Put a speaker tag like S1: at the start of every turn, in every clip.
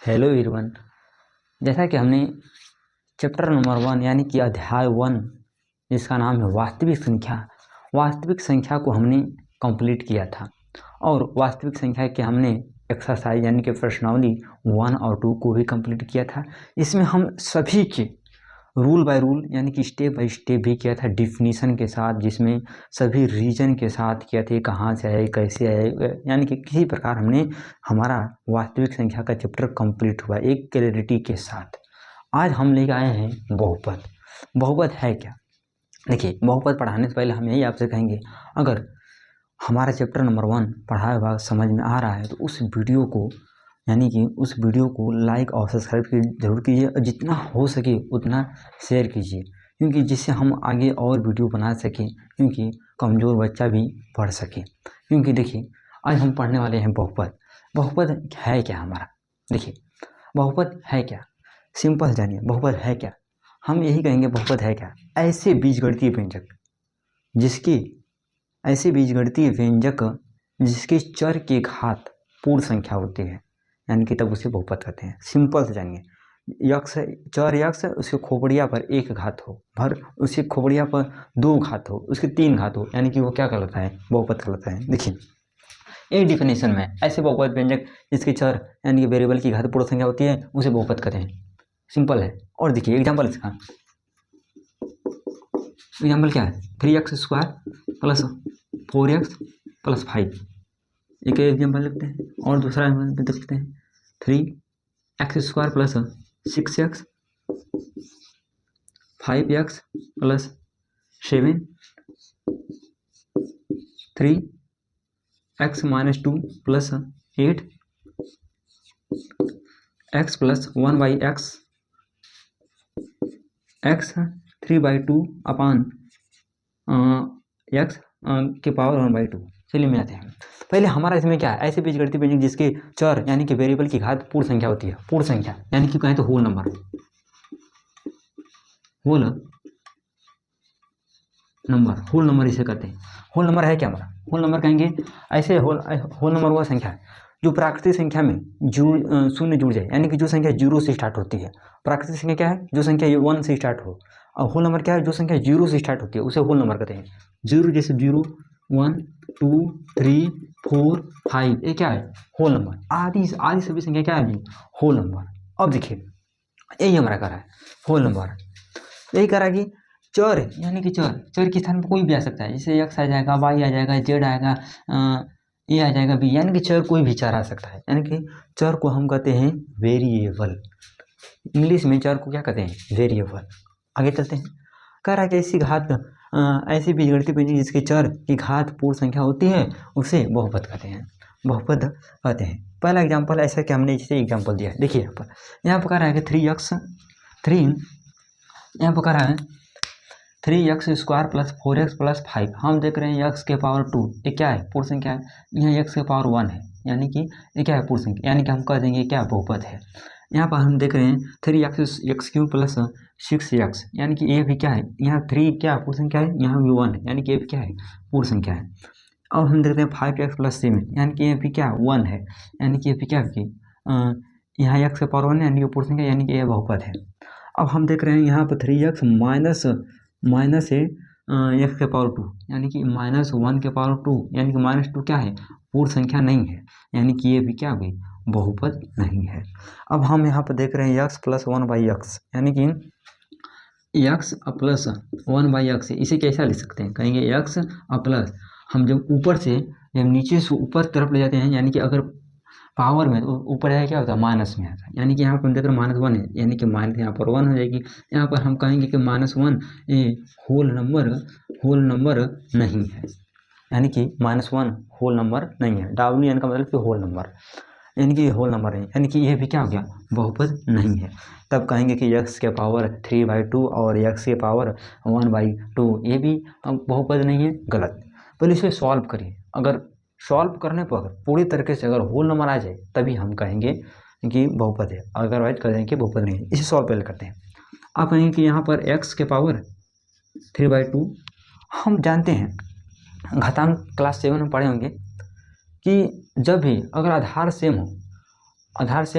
S1: Hello everyone. जैसा कि हमने चैप्टर नंबर 1 यानी कि अध्याय 1 जिसका नाम है वास्तविक संख्या को हमने कंप्लीट किया था और वास्तविक संख्या के हमने एक्सरसाइज यानी कि प्रश्नावली 1 और 2 को भी कंप्लीट किया था। इसमें हम सभी के रूल बाय रूल यानी कि स्टेप बाय स्टेप भी किया था, डिफिनीशन के साथ, जिसमें सभी रीजन के साथ किया था, कहाँ से आए कैसे आए, यानी कि किसी प्रकार हमने हमारा वास्तविक संख्या का चैप्टर कंप्लीट हुआ एक क्लैरिटी के साथ। आज हम लेकर आए हैं बहुपद। बहुपद है क्या? देखिए, बहुपद पढ़ाने से पहले हम यही आपसे कहेंगे, अगर हमारा चैप्टर नंबर 1 पढ़ाया हुआ समझ में आ रहा है तो उस वीडियो को लाइक और सब्सक्राइब जरूर कीजिए और जितना हो सके उतना शेयर कीजिए, क्योंकि जिससे हम आगे और वीडियो बना सकें, क्योंकि कमज़ोर बच्चा भी पढ़ सके। क्योंकि देखिए, आज हम पढ़ने वाले हैं बहुपद। बहुपद है क्या हमारा? देखिए, बहुपद है क्या, सिंपल जानिए। बहुपद है क्या? हम यही कहेंगे, बहुपद है क्या? ऐसे बीजगणितीय व्यंजक जिसके चर के घात पूर्ण संख्या होती है, यानी कि तब उसे बहुपद कहते हैं। सिंपल से जानिए, चर यक्ष उसके खोपड़िया पर 1 घात हो, भर उसके खोपड़िया पर 2 घात हो, उसके 3 घात हो, यानी कि वो क्या कहलाता है? बहुपद कहलाता है। देखिए, एक डिफिनेशन में ऐसे बहुपद व्यंजक जिसके चर यानी कि वेरिएबल की घात पूर्ण संख्या होती है उसे बहुपद कहते हैं। सिंपल है। और देखिए एग्जाम्पल इसका, एग्जाम्पल क्या है? 3x² plus 4x plus 5। एक एग्जाम्पल लिखते हैं और दूसरा एग्जाम्पल लिखते हैं 3x² plus 6x 5x plus 7 3x minus 2 plus 8 x plus 1/x x 3/2 अपान x के पावर 1/2। चलिए मिलाते हैं। पहले हमारा इसमें क्या है? ऐसे बीजगणितीय व्यंजक जिसके चर यानी कि वेरिएबल की घात पूर्ण संख्या होती है। पूर्ण संख्या यानी कि कहें तो होल नंबर इसे कहते हैं। होल नंबर है क्या हमारा? होल नंबर कहेंगे ऐसे होल नंबर वह संख्या है जो प्राकृतिक संख्या में शून्य जुड़ जाए, यानी कि जो संख्या 0 से स्टार्ट होती है। प्राकृतिक संख्या क्या है? जो संख्या 1 से स्टार्ट हो। और होल नंबर क्या है? जो संख्या 0 से स्टार्ट होती है उसे होल नंबर कहते हैं। 0 जैसे 0 1 2 3 4 5, ये क्या है? Whole number. आदि सभी संख्या क्या है? Whole number. अब देखिए, यही हमारा कह रहा है होल नंबर। यही कह रहा है कि चर यानी कि चर के स्थान पर कोई भी आ सकता है, जैसे x आ जाएगा, y आ जाएगा, z आएगा, a आ जाएगा, b, यानी कि चर कोई भी चर आ सकता है। यानी कि चर को हम कहते हैं वेरिएबल। इंग्लिश में चर को क्या कहते हैं? वेरिएबल। आगे चलते हैं। कह रहा है कि ऐसी बीजगणितीय व्यंजक जिसके चर की घात पूर्ण संख्या होती है उसे बहुपद कहते हैं। बहुपद कहते हैं। पहला एग्जाम्पल ऐसा कि हमने जैसे एग्जाम्पल दिया है। देखिए यहाँ पर कह रहा है कि 3x² प्लस 4x प्लस 5। हम देख रहे हैं x के पावर 2, ये क्या है? पूर्ण संख्या है। यहाँ x के पावर 1 है, यानी कि ये क्या है? पूर्ण संख्या, यानी कि हम कह देंगे क्या? बहुपद है। यहाँ पर हम देख रहे हैं 3x³ प्लस 6x, यानी कि ये भी क्या है? यहाँ 3 क्या पूर्ण संख्या है, यहाँ भी 1 है, यानी कि ये भी क्या है? पूर्ण संख्या है। और हम देखते हैं 5x प्लस 7, यानी कि ये भी क्या? 1 है, यानी कि ये भी क्या है? यहाँ x के पावर 1 है, यानी कि पूर्ण संख्या, यानी कि ये बहुपद है। अब हम देख रहे हैं यहाँ पर 3x माइनस है x के पावर 2, यानी कि -1 के पावर 2, यानी कि -2 क्या है? पूर्ण संख्या नहीं है, यानी कि ये भी क्या हुई? बहुपद नहीं है। अब हम यहाँ पर देख रहे हैं x प्लस 1/x, यानी कि x प्लस 1/x, इसे कैसा लिख सकते हैं? कहेंगे x प्लस, हम जब ऊपर से जब नीचे से ऊपर तरफ ले जाते हैं, यानी कि अगर पावर में तो ऊपर है क्या होता है? माइनस में आता है, यानी कि यहाँ पर हम देख रहे हैं -1 है, यानी कि माइनस यहाँ पर 1 हो जाएगी। यहाँ पर हम कहेंगे कि -1 ये होल नंबर नहीं है, यानी कि -1 होल नंबर नहीं है। WN का मतलब कि होल नंबर, यानी कि होल नंबर नहीं, यानी कि ये भी क्या हो गया? बहुपद नहीं है। तब कहेंगे कि x के पावर 3/2 और x के पावर 1/2 ये भी बहुपद नहीं है। गलत। पहले इसे सॉल्व करिए। अगर सॉल्व करने पर पूरी तरीके से अगर होल नंबर आ जाए तभी हम कहेंगे कि बहुपद है, अदरवाइज कह देंगे कि बहुपद नहीं है। इसे सॉल्व पहले करते हैं। आप कहेंगे कि यहाँ पर x के पावर 3/2, हम जानते हैं घातांक क्लास 7 में पढ़े होंगे कि जब भी अगर आधार सेम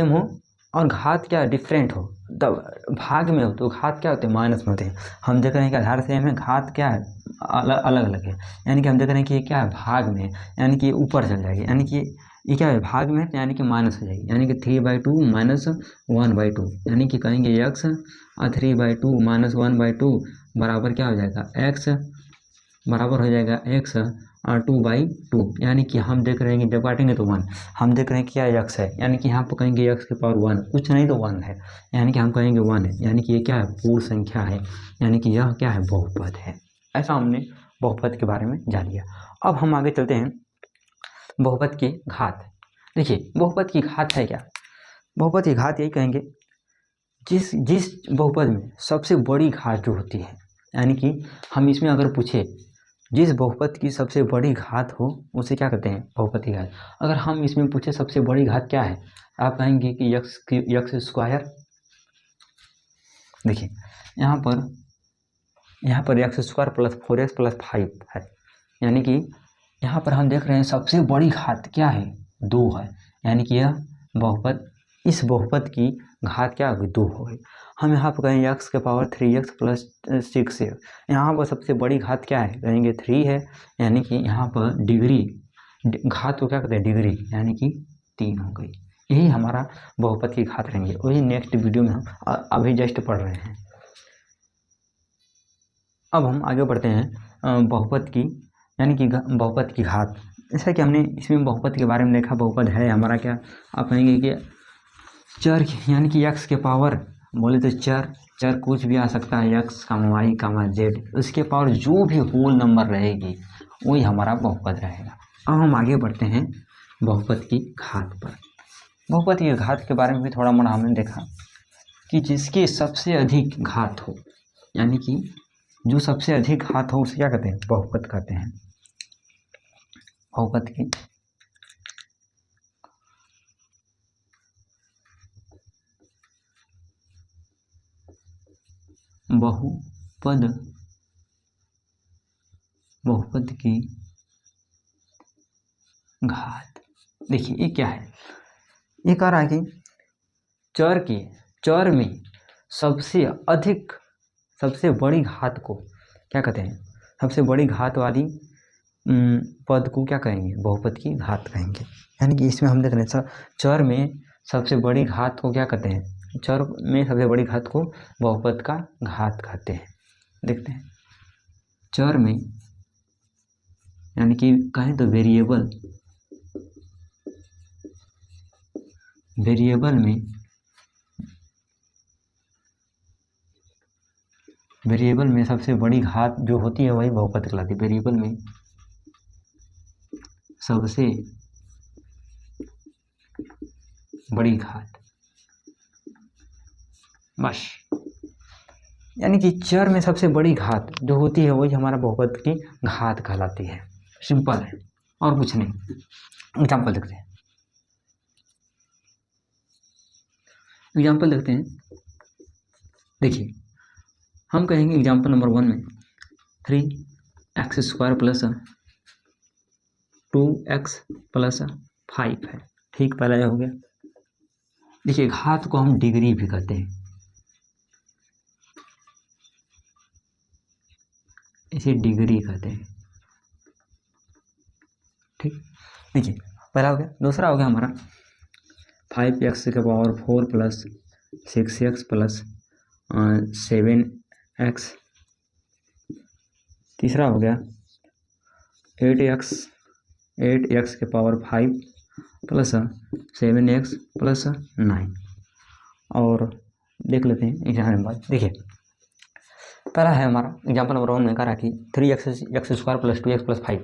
S1: हो और घात क्या डिफरेंट हो, तब भाग में हो तो घात क्या होते हैं, माइनस में होते हैं। हम देख रहे हैं कि आधार सेम है, घात क्या है, अलग अलग है। यानी कि हम देख रहे हैं कि ये क्या है, भाग में, यानी कि ऊपर चल जाएगी, यानी कि ये क्या है, भाग में, यानी कि माइनस हो जाएगी, यानी कि 3/2 माइनस 1/2, यानी कि कहेंगे x और 3/2 माइनस 1/2 बराबर क्या हो जाएगा, x बराबर हो जाएगा x और 2/2, यानी कि हम देख रहे हैं कि जब काटेंगे तो 1, हम देख रहे हैं क्या x है, यानी कि यहाँ पर कहेंगे x के पावर 1, कुछ नहीं तो 1 है, यानी कि हम कहेंगे 1 है, यानी कि ये क्या है, पूर्ण संख्या है, यानी कि यह क्या है, बहुपद है। ऐसा हमने बहुपद के बारे में जान लिया। अब हम आगे चलते हैं बहुपद की घात। देखिए बहुपद की घात है क्या, बहुपद की घात यही कहेंगे जिस जिस बहुपद में सबसे बड़ी घात जो होती है, यानी कि हम इसमें अगर पूछे जिस बहुपद की सबसे बड़ी घात हो उसे क्या कहते हैं, बहुपद की घात। अगर हम इसमें पूछे सबसे बड़ी घात क्या है, आप कहेंगे कि यक्स स्क्वायर। देखिए यहाँ पर x square plus 4x plus 5 है, यानी कि यहाँ पर हम देख रहे हैं सबसे बड़ी घात क्या है, 2 है, यानी कि यह बहुपद, इस बहुपद की घात क्या होगी, 2 होगी। हम यहाँ पर कहेंगे x के पावर 3x प्लस 6 है, यहाँ पर सबसे बड़ी घात क्या है, कहेंगे 3 है, यानी कि यहाँ पर डिग्री, घात को क्या कहते हैं, डिग्री, यानी कि 3 हो गई। यही हमारा बहुपद की घात रहेंगे, वही नेक्स्ट वीडियो में हम अभी जस्ट पढ़ रहे हैं। अब हम आगे बढ़ते हैं बहुपद की, यानी कि बहुपद की घात। जैसा कि हमने इसमें बहुपद के बारे में देखा, बहुपद है हमारा क्या, आप कहेंगे कि चर, यानी कि x के पावर, बोले तो चर कुछ भी आ सकता है, x, y, z, उसके पावर जो भी होल नंबर रहेगी वही हमारा बहुपद रहेगा। अब हम आगे बढ़ते हैं बहुपद की घात पर। बहुपद की घात के बारे में भी थोड़ा मोड़ा हमने देखा कि जिसकी सबसे अधिक घात हो, यानी कि जो सबसे अधिक घात हो उसे क्या कहते हैं, बहुपद कहते हैं। बहुपद की बहुपद की घात। देखिए ये क्या है, ये कह रहा है कि चर में सबसे अधिक, सबसे बड़ी घात को क्या कहते हैं, सबसे बड़ी घात वाली पद को क्या कहेंगे, बहुपद की घात कहेंगे। यानी कि इसमें हम देख रहे हैं चर में सबसे बड़ी घात को क्या कहते हैं, चर में सबसे बड़ी घात को बहुपद का घात कहते हैं। देखते हैं चर में, यानी कि कहें तो वेरिएबल में सबसे बड़ी घात जो होती है वही बहुपद कहलाती है। वेरिएबल में सबसे बड़ी घात, बस, यानी कि चर में सबसे बड़ी घात जो होती है वही हमारा बहुपद की घात कहलाती है। सिंपल है और कुछ नहीं। एग्जाम्पल देखते हैं, देखिए हम कहेंगे एग्जाम्पल नंबर 1 में 3x² प्लस 2x प्लस 5 है। ठीक, पहला यह हो गया। देखिए घात को हम डिग्री भी कहते हैं, इसे डिग्री कहते हैं। ठीक, देखिए पहला हो गया। दूसरा हो गया हमारा 5x के power 4 plus 6x plus 7x। तीसरा हो गया 8x के पावर 5 प्लस 7x प्लस 9। और देख लेते हैं एग्जाम्पल नंबर। देखिए पहला है हमारा एग्जाम्पल नंबर 1 में कह रहा कि 3x² प्लस 2x प्लस 5,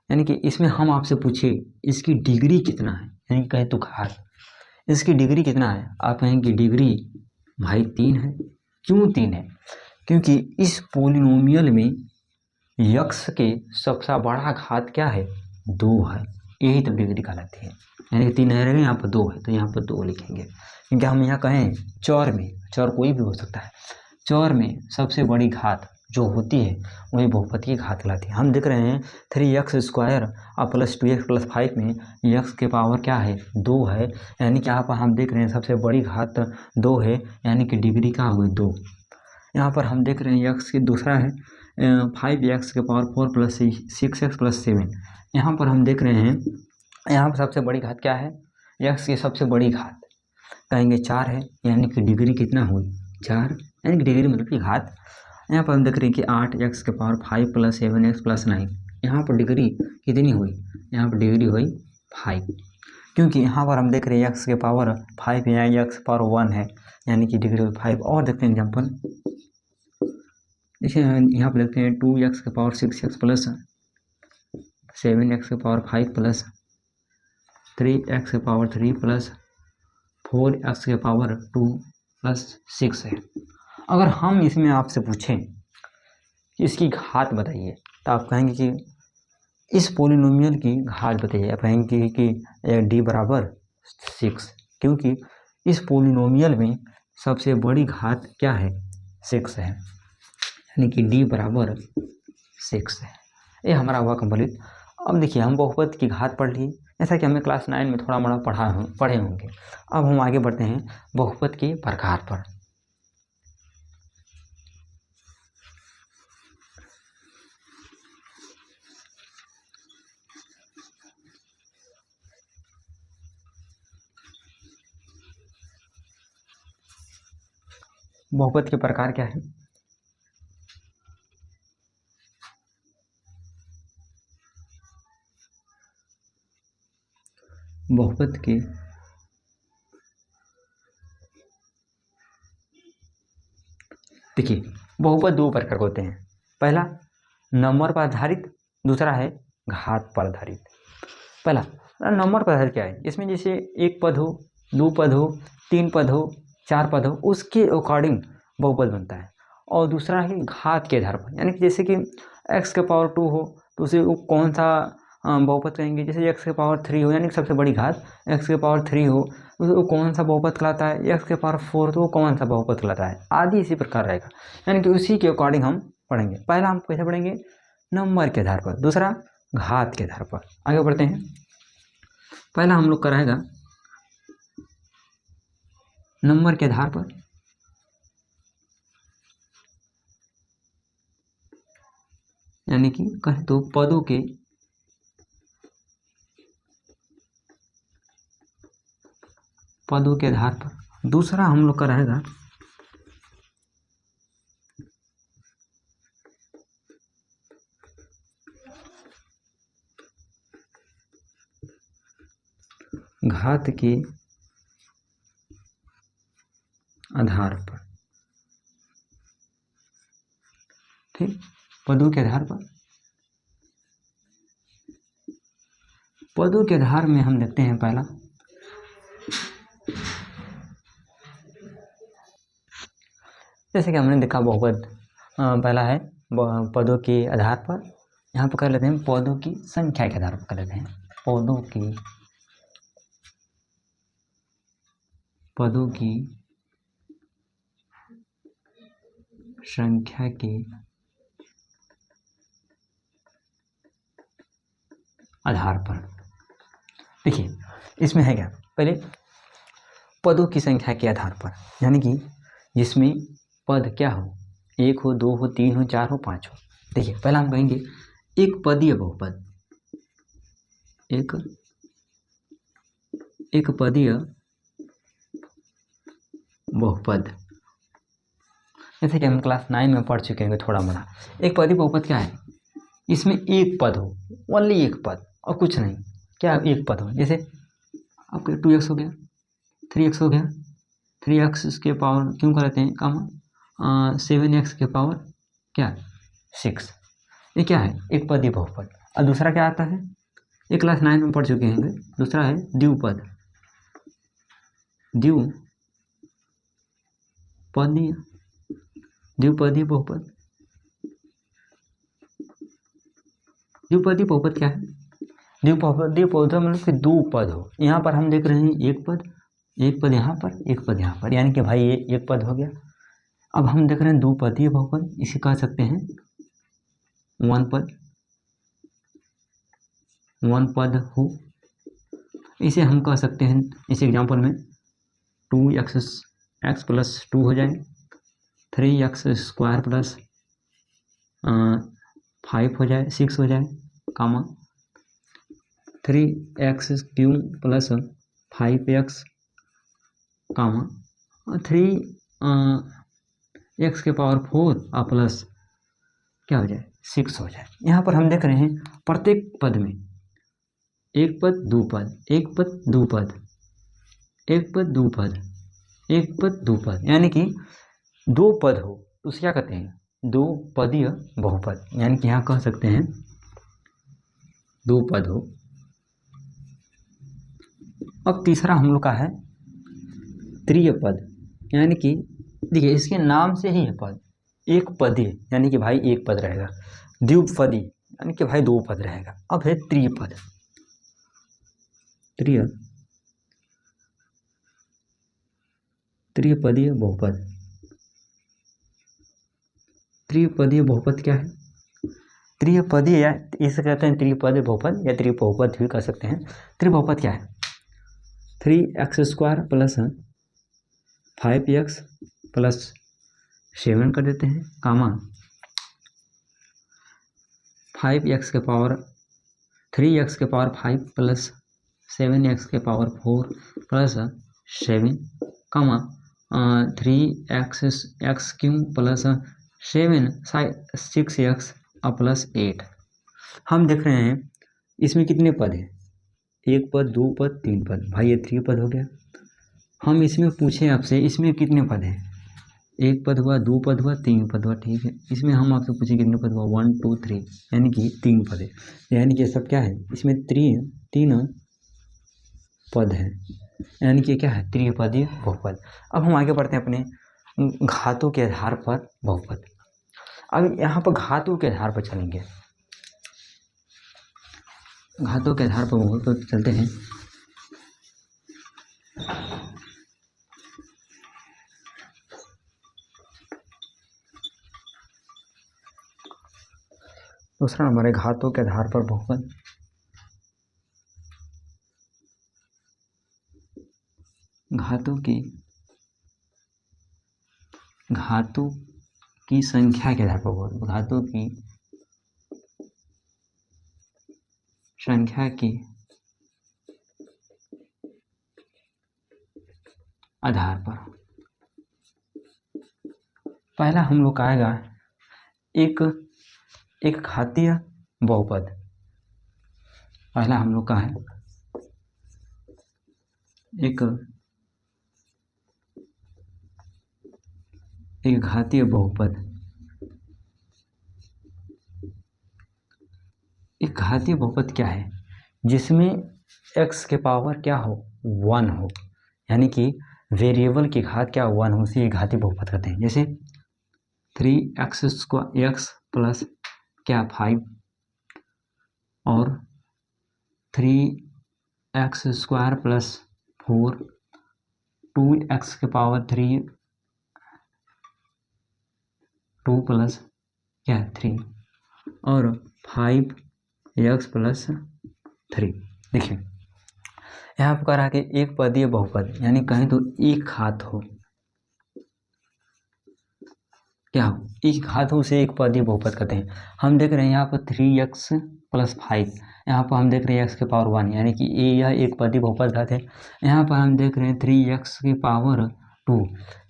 S1: यानी कि इसमें हम आपसे पूछे इसकी डिग्री कितना है, यानी कहें तो घात, इसकी डिग्री कितना है, आप कहेंगे डिग्री भाई 3 है। क्यों 3 है, क्योंकि इस पोलिनोमियल में यक्स के सबसे बड़ा घात क्या है, 2 है, यही तो डिग्री कहलाती है। यानी कि 3 नहीं रहेगा, यहाँ पर 2 है तो यहाँ पर 2 लिखेंगे। क्योंकि हम यहाँ कहें चर में, चर कोई भी हो सकता है, चर में सबसे बड़ी घात जो होती है वही बहुपद की घात कहलाती है। हम देख रहे हैं 3x² और प्लस 2x प्लस 5 में x के पावर क्या है 2 है, यानी कि यहाँ पर हम देख रहे हैं सबसे बड़ी घात 2 है, यानी कि डिग्री का हुई 2। यहाँ पर हम देख रहे हैं x की दूसरा है 5x के पावर 4 प्लस 6x प्लस 7। यहाँ पर हम देख रहे हैं यहाँ पर सबसे बड़ी घात क्या है, x की सबसे बड़ी घात कहेंगे 4 है, यानी कि डिग्री कितना हुई 4, यानी कि डिग्री मतलब की घात। यहाँ पर हम देख रहे हैं कि 8x के पावर 5 प्लस 7x प्लस 9। यहाँ पर डिग्री कितनी हुई, यहाँ पर डिग्री हुई 5, क्योंकि यहाँ पर हम देख रहे हैं x के पावर 5 है, यहाँ x पावर 1 है, यानी कि डिग्री हुई 5। और देखते हैं एग्जाम्पल, देखिए यहाँ पर देखते हैं 2x के पावर 6x प्लस 7x के पावर 5 प्लस 3x के पावर 3 प्लस 4x के पावर 2 प्लस 6 है। अगर हम इसमें आपसे पूछें कि इसकी घात बताइए तो आप कहेंगे कि इस पोलिनोमियल की घात बताइए। आप कहेंगे कि d बराबर 6, क्योंकि इस पोलिनोमियल में सबसे बड़ी घात क्या है 6 है, यानी कि d बराबर 6 है। ये हमारा हुआ कंप्लीट। अब देखिए हम बहुपद की घात पढ़ ली, जैसा कि हमने क्लास 9 में थोड़ा मोड़ा पढ़े होंगे। अब हम आगे बढ़ते हैं बहुपद के प्रकार पर। बहुपद के प्रकार क्या है, बहुपद के देखिए बहुपद दो प्रकार होते हैं, पहला नंबर पर आधारित, दूसरा है घात पर आधारित। पहला नंबर पर आधारित क्या है, इसमें जैसे एक पद हो, दो पद हो, तीन पद हो, चार पद हो, उसके अकॉर्डिंग बहुपद बनता है। और दूसरा है घात के आधार पर, यानी कि जैसे कि x के पावर 2 हो तो उसे वो कौन सा बहुपद कहेंगे। जैसे x के पावर 3 हो, यानी कि सबसे बड़ी घात x के पावर 3 हो तो वो कौन सा बहुपद कहलाता है, x के पावर 4 तो वो कौन सा बहुपद कहलाता है, आदि इसी प्रकार रहेगा। यानी कि उसी के अकॉर्डिंग हम पढ़ेंगे। पहला हम कैसे पढ़ेंगे, नंबर के आधार पर, दूसरा घात के आधार पर। आगे बढ़ते हैं। पहला हम लोग कराएगा नंबर के आधार पर, यानी कि कहें तो पदों के आधार पर। दूसरा हम लोग का रहेगा घात के आधार पर। ठीक, पदों के आधार पर। पदों के आधार में हम देखते हैं पहला जैसे कि हमने देखा बहुपद पहला है पदों के आधार पर। यहाँ पर कर लेते हैं पदों की संख्या के आधार पर कर लेते हैं, पदों की संख्या के आधार पर। देखिए इसमें है क्या, पहले पदों की संख्या के आधार पर, यानी कि जिसमें पद क्या हो, एक हो, दो हो, तीन हो, चार हो, पांच हो। देखिए पहला हम कहेंगे एक पदीय बहुपद, एक पदीय बहुपद, जैसे कि हम क्लास 9 में पढ़ चुके हैं थोड़ा मोड़ा। एक पदीय बहुपद क्या है, इसमें एक पद हो, ओनली एक पद और कुछ नहीं, क्या एक पद हो। जैसे आपके 2x हो गया, 3x हो गया, 3x के पावर क्यों करते हैं कम, 7x के पावर क्या 6, ये क्या है एक पदीय बहुपद। और दूसरा क्या आता है, एक क्लास 9 में पढ़ चुके हैं, दूसरा है द्विपद, द्विपदीय बहुपद। द्विपदीय बहुपद क्या है, द्विपदीय बहुपद मतलब कि दो पद हो। यहाँ पर हम देख रहे हैं एक पद यहाँ पर, एक पद यहाँ पर, यानी कि भाई ये एक पद हो गया अब हम देख रहे हैं द्विपदीय बहुपद, इसे कह सकते हैं वन पद हो। इसे हम कह सकते हैं इस एग्जाम्पल में 2x प्लस 2 हो जाए, 3x स्क्वायर प्लस 5 हो जाए, 6 हो जाए, कामा 3x क्यूब प्लस 5x कामा 3x के पावर 4 और प्लस क्या हो जाए 6 हो जाए। यहाँ पर हम देख रहे हैं प्रत्येक पद में एक पद दो पद, एक पद दो पद, एक पद दो पद, एक पद दो पद, यानी कि दो पद हो तो उसे क्या कहते हैं दो पदीय बहुपद। यानी कि यहाँ कह सकते हैं दो पद हो। अब तीसरा हम लोग का है त्रिय पद, यानी कि देखिए इसके नाम से ही है पद एक पदीय, यानी कि भाई एक पद रहेगा, द्विपदी यानी कि भाई दो पद रहेगा। अब है त्रिय पद, त्रिपदीय बहुपद। त्रिपदीय बहुपद क्या है? त्रिपदीय या इसे कहते हैं त्रिपदीय बहुपद या त्रिबहुपद भी कह सकते हैं। त्रिबहुपद क्या है? 3x square plus 5x plus 7 कर देते हैं, कामा 5x के पावर 3x के पावर 5 प्लस 7x के पावर 4 प्लस 7, कामा 3x cube plus 7 6x plus 8। हम देख रहे हैं इसमें कितने पद हैं? एक पद, दो पद, तीन पद। भाई ये त्रि पद हो गया। हम इसमें पूछें आपसे इसमें कितने पद हैं? एक पद हुआ, दो पद हुआ, तीन पद हुआ, ठीक है। इसमें हम आपसे पूछें कितने पद हुआ? 1 2 3, यानी कि तीन पद है। यानी कि सब क्या है? इसमें तीन पद है, यानी कि क्या है? त्रिपदीय बहुपद। अब हम आगे बढ़ते हैं अपने घातों के आधार पर बहुपद। अब यहाँ पर घातों के आधार पर चलेंगे, घातों के आधार पर बहुपद चलते हैं। दूसरा नंबर है घातों के आधार पर बहुपद। घातों की संख्या के आधार पर बहुपद। घातों की संख्या के आधार पर पहला हम लोग का आएगा एक घातीय बहुपद। पहला हम लोग का है एक घातीय बहुपद। एक घातीय बहुपद क्या है? जिसमें x के पावर क्या हो? 1 हो, यानी कि वेरिएबल की घात क्या 1 हो, उसे घातीय बहुपद कहते हैं। जैसे 3x स्क्वायर x प्लस क्या 5 और 3x स्क्वायर प्लस 4, 2x के पावर 3, 2 प्लस क्या 3 और 5x प्लस 3। देखिए यहाँ पर कह रहा है कि एक पदीय बहुपद, यानी कहें तो एक घात हो, क्या हो? एक घात हो उसे एक पदीय बहुपद कहते हैं। हम देख रहे हैं यहाँ पर 3x प्लस 5, यहाँ पर हम देख रहे हैं x के पावर 1, यानी कि यह एक पदीय बहुपद घात है। यहाँ पर हम देख रहे हैं 3x की पावर 2,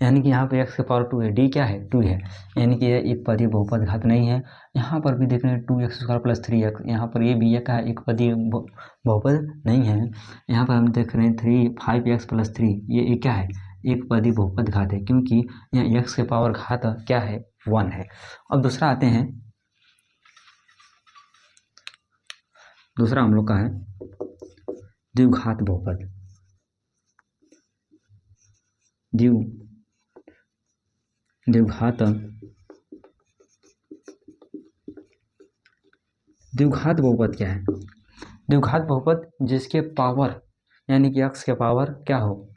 S1: यानी कि यहाँ पर x के पावर 2 है, d क्या है? 2 है, यानी कि यह एक पदीय बहुपद घात नहीं है। यहाँ पर भी देख रहे हैं 2x स्क्वायर प्लस 3x, यहाँ पर ये भी का एक पदीय बहुपद नहीं है। यहाँ पर हम देख रहे हैं 5x प्लस 3, ये क्या है? एक पदीय बहुपद घात है, क्योंकि यह x के पावर घात क्या है? 1 है। अब दूसरा आते हैं, दूसरा हम लोग का है द्विघात बहुपद। द्विघात बहुपद क्या है? द्विघात बहुपद जिसके पावर यानी कि x के पावर क्या हो?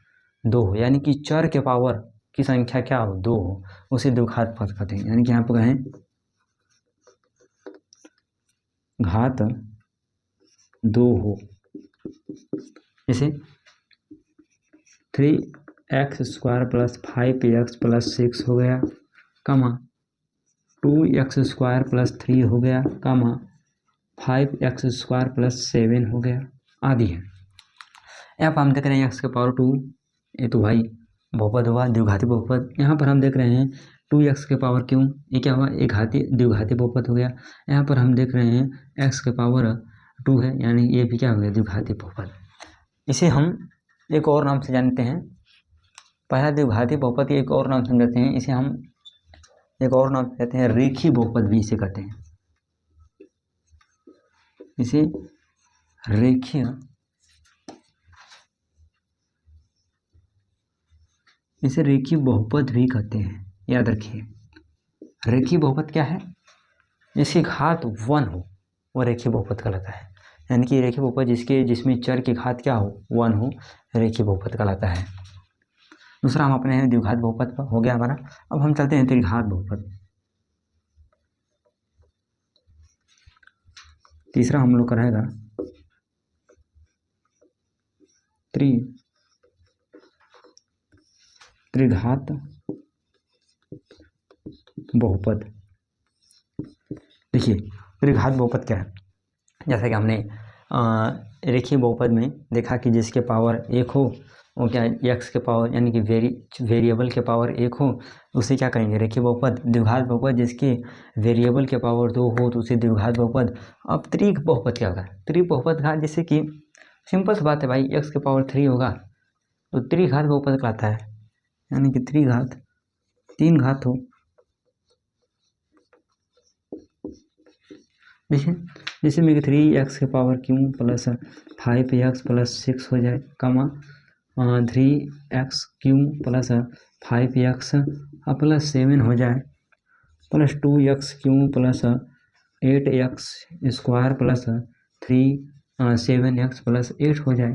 S1: 2 हो, यानी कि चर के पावर की संख्या क्या हो, 2 हो, उसे द्विघात पद कहते हैं। यानी कि यहाँ पर कहें घात 2 हो, जैसे 3x² + 5x + 6 हो गया, कमा 2x² + 3 हो गया, कमा 5x² + 7 हो गया, आदि है। यहाँ पर हम देख रहे हैं x⁻², ये तो भाई बहुपद हुआ, द्विघाती बहुपद। यहाँ पर हम देख रहे हैं 2x⁻³ ये क्या हुआ, एक घाती द्विघाती बहुपद हो गया। यहाँ पर हम देख रहे हैं x⁻² है, यानी ये भी क्या हो गया, द्विघाती बहुपद। इसे हम एक और नाम से जानते हैं, पहला द्विघाती बहुपद एक और नाम से जानते हैं, इसे हम एक और नाम से कहते हैं रेखीय बहुपद भी इसे कहते हैं। इसे रेखीय बहुपद भी कहते हैं, याद रखिए। रेखीय बहुपद क्या है, जिसकी घात 1 हो वो रेखीय बहुपद कहलाता है। यानी कि रेखीय बहुपद जिसमें चर की घात क्या हो, 1 हो, रेखीय बहुपद कहलाता है। दूसरा हम अपने हैं द्विघात बहुपद पर, हो गया हमारा। अब हम चलते हैं त्रिघात बहुपद। तीसरा हम लोग का रहेगा त्रिघात बहुपद। देखिए त्रिघात बहुपद क्या है, जैसा कि हमने रेखीय बहुपद में देखा कि जिसके पावर 1 हो वो क्या है, एक्स के पावर यानी कि वेरिएबल के पावर 1 हो उसे क्या करेंगे, रेखीय बहुपद। द्विघात बहुपद जिसके वेरिएबल के पावर 2 हो तो उसे द्विघात बहुपद। अब त्रिक बहुपद क्या होगा, त्रिक बहुपद का जैसे कि सिंपल सी बात है भाई, x⁻³ होगा तो त्रिघात बहुपद कहलाता है। यानी कि त्रिघात 3 घात हो, देखिए जैसे में 3x⁻³ + 5x + 6 हो जाए, कमा 3x³ + 5x + 7 हो जाए, प्लस 2x³ + 8x² + 7x + 8 हो जाए।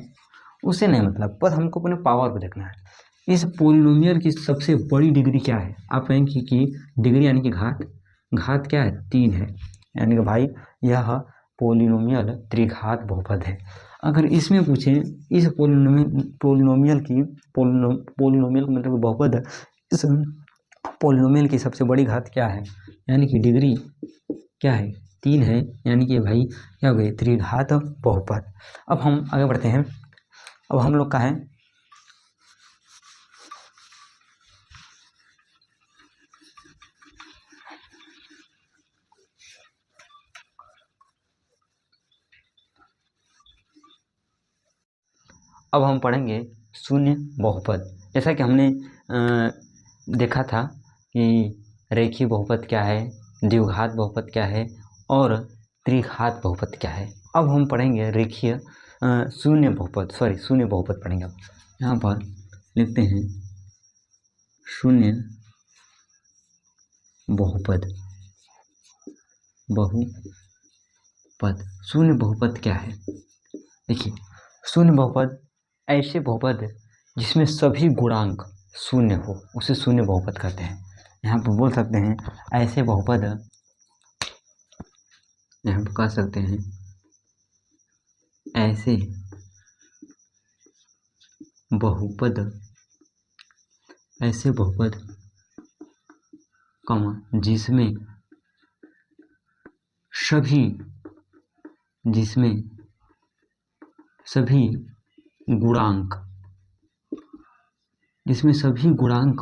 S1: उसे नहीं मतलब, बस हमको अपने पावर को देखना है। इस पोलिनोमियल की सबसे बड़ी डिग्री क्या है, आप कहेंगे कि डिग्री यानी कि घात क्या है, 3 है। यानी कि भाई यह पोलिनोमियल त्रिघात बहुपद है। अगर इसमें पूछें इस पोलिनोमियल मतलब बहुपद, इस पोलिनोमियल की सबसे बड़ी घात क्या है, यानी कि डिग्री क्या है, 3 है। यानी कि भाई क्या हो गई, त्रिघात बहुपद। अब हम आगे बढ़ते हैं। अब हम लोग का है अब हम पढ़ेंगे शून्य बहुपद। जैसा कि हमने देखा था कि रेखीय बहुपद क्या है, द्विघात बहुपद क्या है और त्रिघात बहुपद क्या है। अब हम पढ़ेंगे रेखीय शून्य बहुपद पढ़ेंगे। अब यहाँ पर लिखते हैं शून्य बहुपद। शून्य बहुपद क्या है, देखिए शून्य बहुपद ऐसे बहुपद जिसमें सभी गुणांक शून्य हो उसे शून्य बहुपद कहते हैं। यहाँ पर बोल सकते हैं ऐसे बहुपद, यहाँ पर कह सकते हैं ऐसे बहुपद जिसमें सभी गुणांक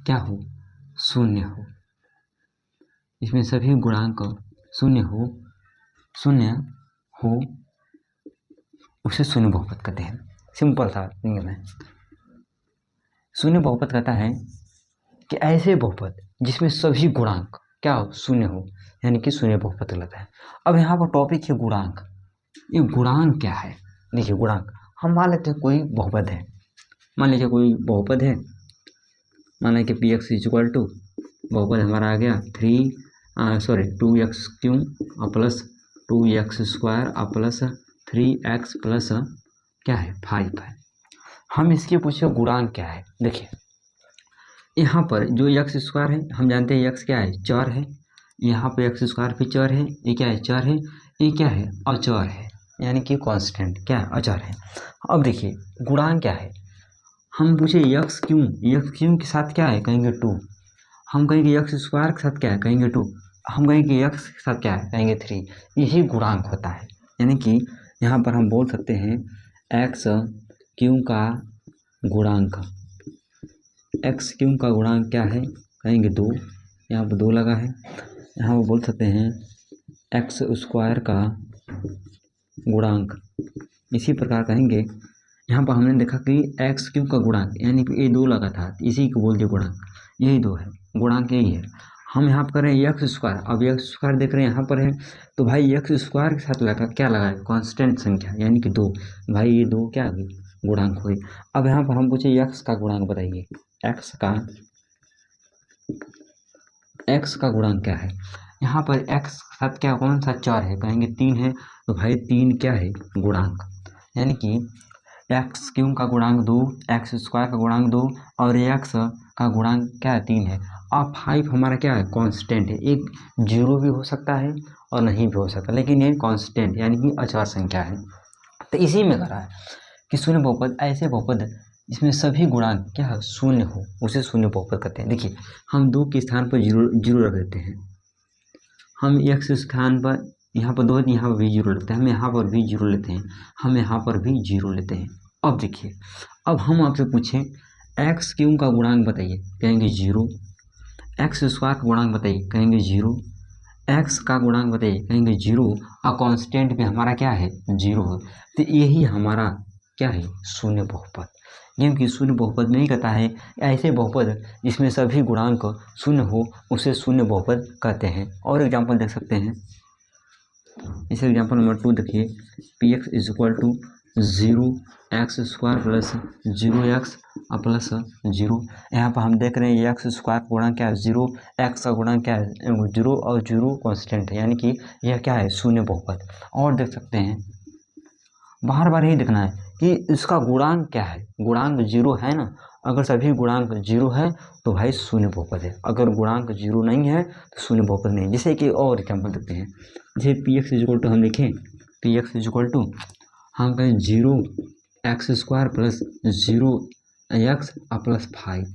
S1: क्या हो, शून्य हो। इसमें सभी गुणांक शून्य हो उसे शून्य बहुपद कहते हैं। सिंपल था नियम है। शून्य बहुपद कहता है कि ऐसे बहुपद जिसमें सभी गुणांक क्या हो, शून्य हो, यानी कि शून्य बहुपद कहलाता है। अब यहाँ पर टॉपिक है गुणांक। ये गुणांक क्या है, देखिए गुणांक हम मान लेते हैं कोई बहुपद है, मान लीजिए कोई बहुपद है, मान लीजिए px = बहुपद हमारा आ गया 2x³ + 2x² + 3x + क्या है 5 है। हम इसके पूछे गुणांक क्या है, देखिए यहाँ पर जो एक्स स्क्वायर है हम जानते हैं एक्स क्या है, चर है। यहाँ पे एक्स स्क्वायर भी चर है, ये क्या है, चर है। ये क्या है, अचर है, यानी कि कांस्टेंट क्या है, अचर है। अब देखिए गुणांक क्या है, हम पूछे यक्स क्यों के साथ क्या है, कहेंगे 2। हम कहेंगे यक्स स्क्वायर के साथ क्या है, कहेंगे 2। हम कहेंगे यक्स के साथ क्या है, कहेंगे 3। यही गुणांक होता है। यानी कि यहाँ पर हम बोल सकते हैं एक्स क्यू का गुणांक, एक्स क्यू का गुणांक क्या है, कहेंगे 2। यहाँ पर 2 लगा है। यहाँ पर बोल सकते हैं एक्स स्क्वायर का गुणांक, इसी प्रकार कहेंगे। यहाँ पर हमने देखा कि एक्स क्यूब का गुणांक यानी कि ये 2 लगा था, इसी को बोल दिए गुणांक, यही 2 है, गुणांक यही है। हम यहाँ पर करें एक्स स्क्वायर, अब एक्स स्क्वायर देख रहे हैं यहाँ पर है, तो भाई एक्स स्क्वायर के साथ लगा क्या लगा है, कॉन्स्टेंट संख्या यानी कि 2। भाई ये 2 क्या हुई, गुणांक हुई। अब यहाँ पर हम पूछे एक्स का गुणांक बताइए, एक्स का गुणांक क्या है। यहाँ पर एक्स के साथ क्या, कौन सा चर है, कहेंगे 3 है, तो भाई 3 क्या है, गुणांक। यानी कि एक्स क्यूब का गुणांक 2, एक्स स्क्वायर का गुणांक 2 और एक्स का गुणांक क्या है, 3 है। अब 5 हमारा क्या है, कांस्टेंट है, एक 0 भी हो सकता है और नहीं भी हो सकता, लेकिन ये कांस्टेंट यानी कि अचर संख्या है। तो इसी में करा है कि शून्य बहुपद ऐसे बहुपद जिसमें सभी गुणांक क्या है, शून्य हो, उसे शून्य बहुपद कहते हैं। देखिए हम 2 के स्थान पर जीरो रख देते हैं, हम एक्स स्थान पर यहाँ पर 2 यहाँ पर भी 0 लेते हैं, हम यहाँ पर भी 0 लेते हैं, हम यहाँ पर भी 0 लेते हैं। अब देखिए, अब हम आपसे पूछें एक्स क्यूब का गुणांक बताइए, कहेंगे 0। एक्स स्क्वायर का गुणांक बताइए, कहेंगे 0। एक्स का गुणांक बताइए, कहेंगे 0। और कांस्टेंट भी हमारा क्या है, 0 है। तो यही हमारा क्या है, शून्य बहुपद। क्योंकि शून्य बहुपद नहीं कहता है, ऐसे बहुपद जिसमें सभी गुणांक शून्य हो उसे शून्य बहुपद कहते हैं। और एग्जाम्पल देख सकते हैं, इस एग्जाम्पल नंबर 2 देखिए, P X is equal to 0 X square plus 0 X plus 0। यहाँ पर हम देख रहे हैं एक्स स्क्वायर का गुणांक क्या है, 0, एक्स का गुणांक क्या है, 0 और 0 कांस्टेंट है, यानी कि यह क्या है, शून्य बहुपद। और देख सकते हैं, बार बार यही देखना है कि इसका गुणांक क्या है, गुणांक 0 है ना, अगर सभी गुणांक 0 है तो भाई शून्य बहुपद है, अगर गुणांक 0 नहीं है तो शून्य बहुपद नहीं। जैसे कि और एग्जाम्पल देखते हैं, जैसे पी एक्स इक्वल टू हम लिखें, पी एक्स इक्वल टू हम कहें 0 X square plus 0 X plus 5।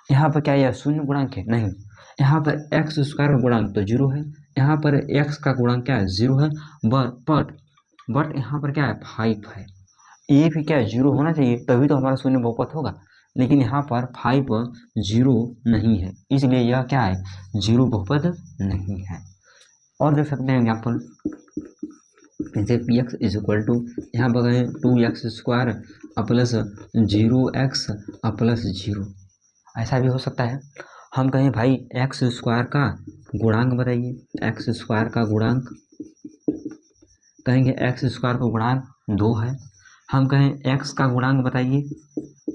S1: यहाँ पर क्या यह शून्य गुणांक है, नहीं। यहाँ पर एक्स स्क्वायर का गुणांक तो 0 है, यहाँ पर एक्स का गुणांक क्या है, 0 है, बट यहाँ पर क्या है, 5 है। ये भी क्या है, 0 होना चाहिए, तभी तो हमारा शून्य बहुपद होगा, लेकिन यहाँ पर 5 0 नहीं है, इसलिए यह क्या है, 0 बहुपद नहीं है। और देख सकते हैं एग्जाम्पल, जैसे P X is equal to यहाँ पर कहें 2 X square plus 0 X plus 0, ऐसा भी हो सकता है। हम कहें भाई एक्स स्क्वायर का गुणांक बताइए, एक्स स्क्वायर का गुणांक, कहेंगे एक्स स्क्वायर का गुणांक 2 है। हम कहें एक्स का गुणांक बताइए,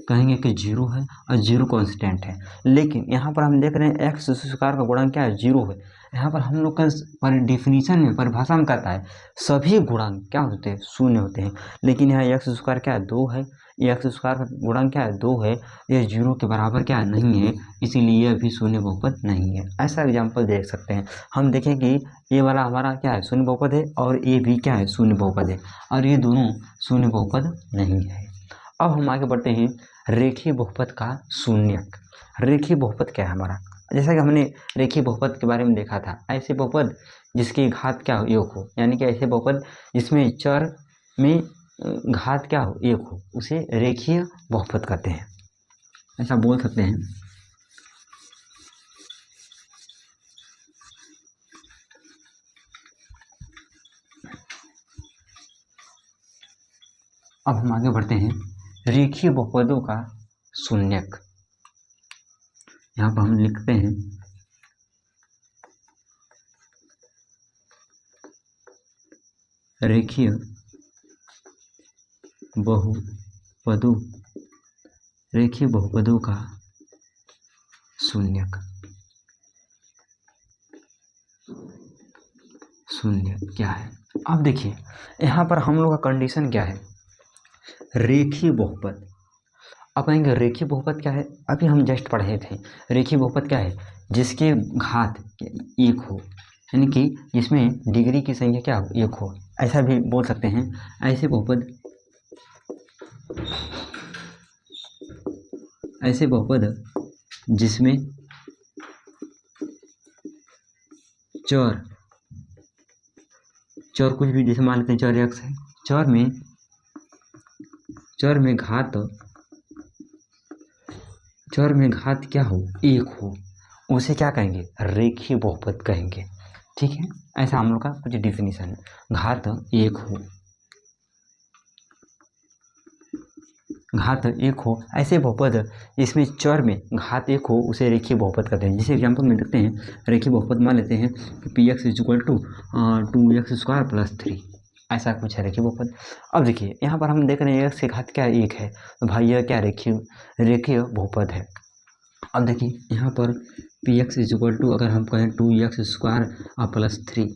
S1: कहेंगे कि 0 है और 0 कांस्टेंट है। लेकिन यहाँ पर हम देख रहे हैं एक्स स्क्वायर का गुणांक क्या है, 0 है। यहाँ पर हम लोग का पर डिफिनीशन में, परिभाषा में कहता है सभी गुणांक क्या होते हैं, शून्य होते हैं। लेकिन यहाँ एक्स स्क्वायर क्या है, 2 है, ये एक्स स्क्वायर का गुणांक क्या है, 2 है, ये 0 के बराबर क्या नहीं है, इसीलिए यह भी शून्य बहुपद नहीं है। ऐसा एग्जाम्पल देख सकते हैं। हम देखें कि ये वाला हमारा क्या है, शून्य बहुपद है, और ये भी क्या है, शून्य बहुपद है, और ये दोनों शून्य बहुपद नहीं है। अब हम आगे बढ़ते हैं, रेखीय बहुपद का शून्यक। रेखीय बहुपद क्या है हमारा, जैसा कि हमने रेखीय बहुपद के बारे में देखा था, ऐसे बहुपद जिसकी घात क्या हो, योग हो, यानी कि ऐसे बहुपद जिसमें चर में घात क्या हो, एक हो, उसे रेखीय बहुपद कहते हैं, ऐसा बोल सकते हैं। अब हम आगे बढ़ते हैं, रेखीय बहुपदों का शून्यक। यहाँ पर हम लिखते हैं रेखीय बहुपदों, रेखीय बहुपदों का शून्यक। शून्य क्या है, अब देखिए यहाँ पर हम लोग का कंडीशन क्या है, रेखीय बहुपद अब कहेंगे रेखीय बहुपद क्या है, अभी हम जस्ट पढ़े थे। रेखीय बहुपद क्या है, जिसके घात एक हो, यानी कि जिसमें डिग्री की संख्या क्या हो, एक हो, ऐसा भी बोल सकते हैं। ऐसे बहुपद जिसमें चर कुछ भी, जैसे मान लेते हैं चर x है, चर में घात क्या हो, एक हो, उसे क्या कहेंगे, रेखीय बहुपद कहेंगे। ठीक है, ऐसा हम लोग का कुछ डिफिनीशन है। घात एक हो ऐसे बहुपद इसमें चर में घात एक हो, उसे रेखीय बहुपद कहते हैं। जैसे एग्जाम्पल में देखते हैं, रेखीय बहुपद मान लेते हैं P X is equal to 2x² + 3, ऐसा कुछ है रेखीय बहुपद। अब देखिए यहाँ पर हम देख रहे हैं x के घात क्या एक है, तो भाई यह क्या रेखीय बहुपद है। अब देखिए यहाँ पर P X is equal to, अगर हम कहें 2x² + 3,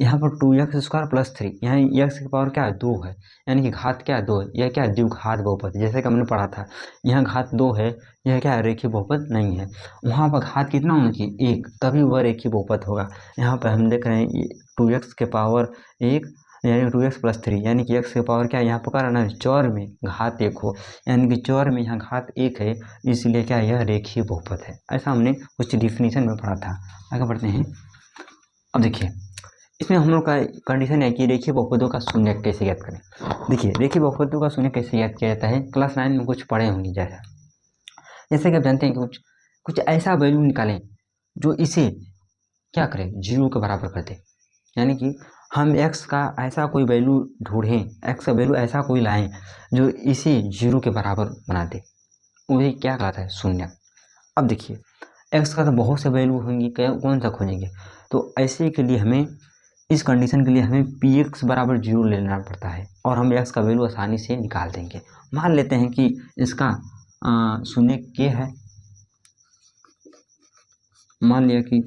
S1: यहाँ पर 2x² + 3, यहाँ x की पावर क्या है, 2 है, यानी कि घात क्या है, 2 है। यह क्या है, द्विघात बहुपद, जैसे कि हमने पढ़ा था। यहाँ घात 2 है, यह क्या है, रेखीय बहुपद नहीं है। वहाँ पर घात कितना होना चाहिए, 1, तभी वह रेखीय बहुपद होगा। यहाँ पर हम देख रहे हैं 2x के पावर 1, यानी 2x + 3, यानी कि x की पावर क्या है, यहाँ पर करना है चौर में घात 1 हो, यानी कि चौर में यहाँ घात 1 है, इसलिए क्या यह रेखीय बहुपद है। ऐसा हमने कुछ डिफिनीशन में पढ़ा था। आगे बढ़ते हैं। अब देखिए इसमें हम लोग का कंडीशन है कि रेखीय बहुपदों का शून्य कैसे ज्ञात करें। देखिए रेखीय बहुपदों का शून्य कैसे ज्ञात किया जाता है, क्लास 9 में कुछ पढ़े होंगे। जैसे कि आप जानते हैं कि कुछ ऐसा वैल्यू निकालें जो इसे क्या करें, 0 के बराबर कर दे, यानी कि हम x का ऐसा कोई वैल्यू ढूंढें, x का वैल्यू ऐसा कोई लाएं जो इसे 0 के बराबर बना दे, वही क्या कहलाता है, शून्य। अब देखिए x का तो बहुत से वैल्यू होंगी, कौन सा खोजेंगे, तो ऐसे के लिए हमें, इस कंडीशन के लिए हमें px बराबर 0 लेना पड़ता है, और हम x का वैल्यू आसानी से निकाल देंगे। मान लेते हैं कि इसका शून्य k है, मान लिया कि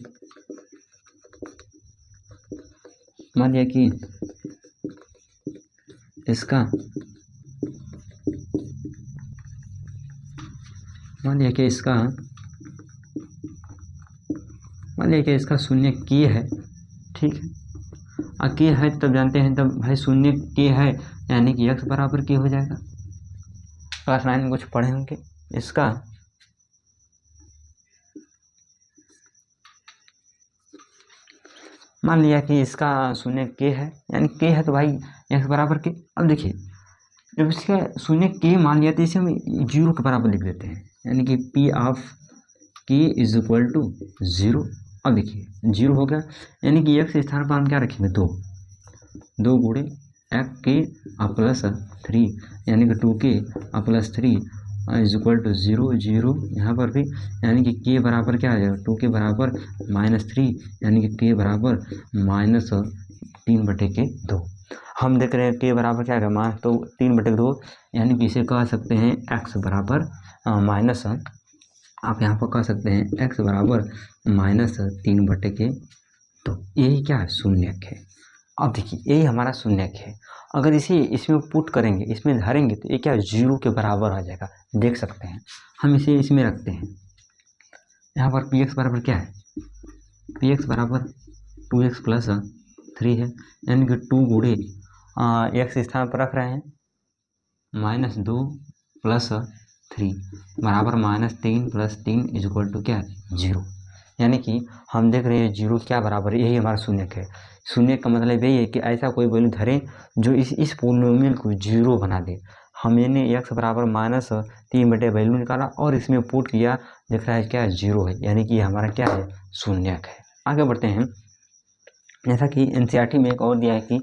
S1: इसका शून्य k है। ठीक है, के है तब जानते हैं, तब भाई शून्य के है, यानी कि x बराबर के हो जाएगा। क्लास 9 में कुछ पढ़े होंगे इसका। मान लिया कि इसका शून्य के है, यानी के है तो भाई x बराबर के। अब देखिए जब इसका शून्य के मान लिया तो इसे हम 0 के बराबर लिख देते हैं, यानी कि p of k is equal to 0। अब देखिए 0 हो गया, यानी कि x स्थान पर हम क्या रखेंगे, 2 गुणे एक्स के + 3, यानी कि 2k + 3 इज इक्वल टू 0 यहाँ पर भी, यानी कि k बराबर क्या आ जाएगा, 2k बराबर -3, यानी कि k बराबर -3/2। हम देख रहे हैं k बराबर क्या है, तो 3/2, यानी कि इसे कह सकते हैं x बराबर माइनस, आप यहाँ पर कह सकते हैं x बराबर -3/2। यही क्या है, शून्यक है। अब देखिए यही हमारा शून्यक है। अगर इसे इसमें पुट करेंगे, इसमें धरेंगे, तो ये क्या 0 के बराबर आ जाएगा। देख सकते हैं, हम इसे इसमें रखते हैं। यहाँ पर px बराबर क्या है, px बराबर 2x + 3 है, यानी कि 2 गुणे x स्थान पर रख रहे हैं -2 + 3 बराबर -3 + 3 इज इक्वल टू क्या है, 0। यानी कि हम देख रहे हैं 0 क्या बराबर है, यही हमारा शून्यक है। शून्य का मतलब यही है कि ऐसा कोई वैल्यू धरें जो इस पोलिनोमियल को 0 बना दे। हमने x बराबर -3 वैल्यू निकाला और इसमें पुट किया, देख रहा है क्या 0 है, यानी कि हमारा क्या है, शून्यक है। आगे बढ़ते हैं। जैसा कि एनसीईआरटी में एक और दिया है कि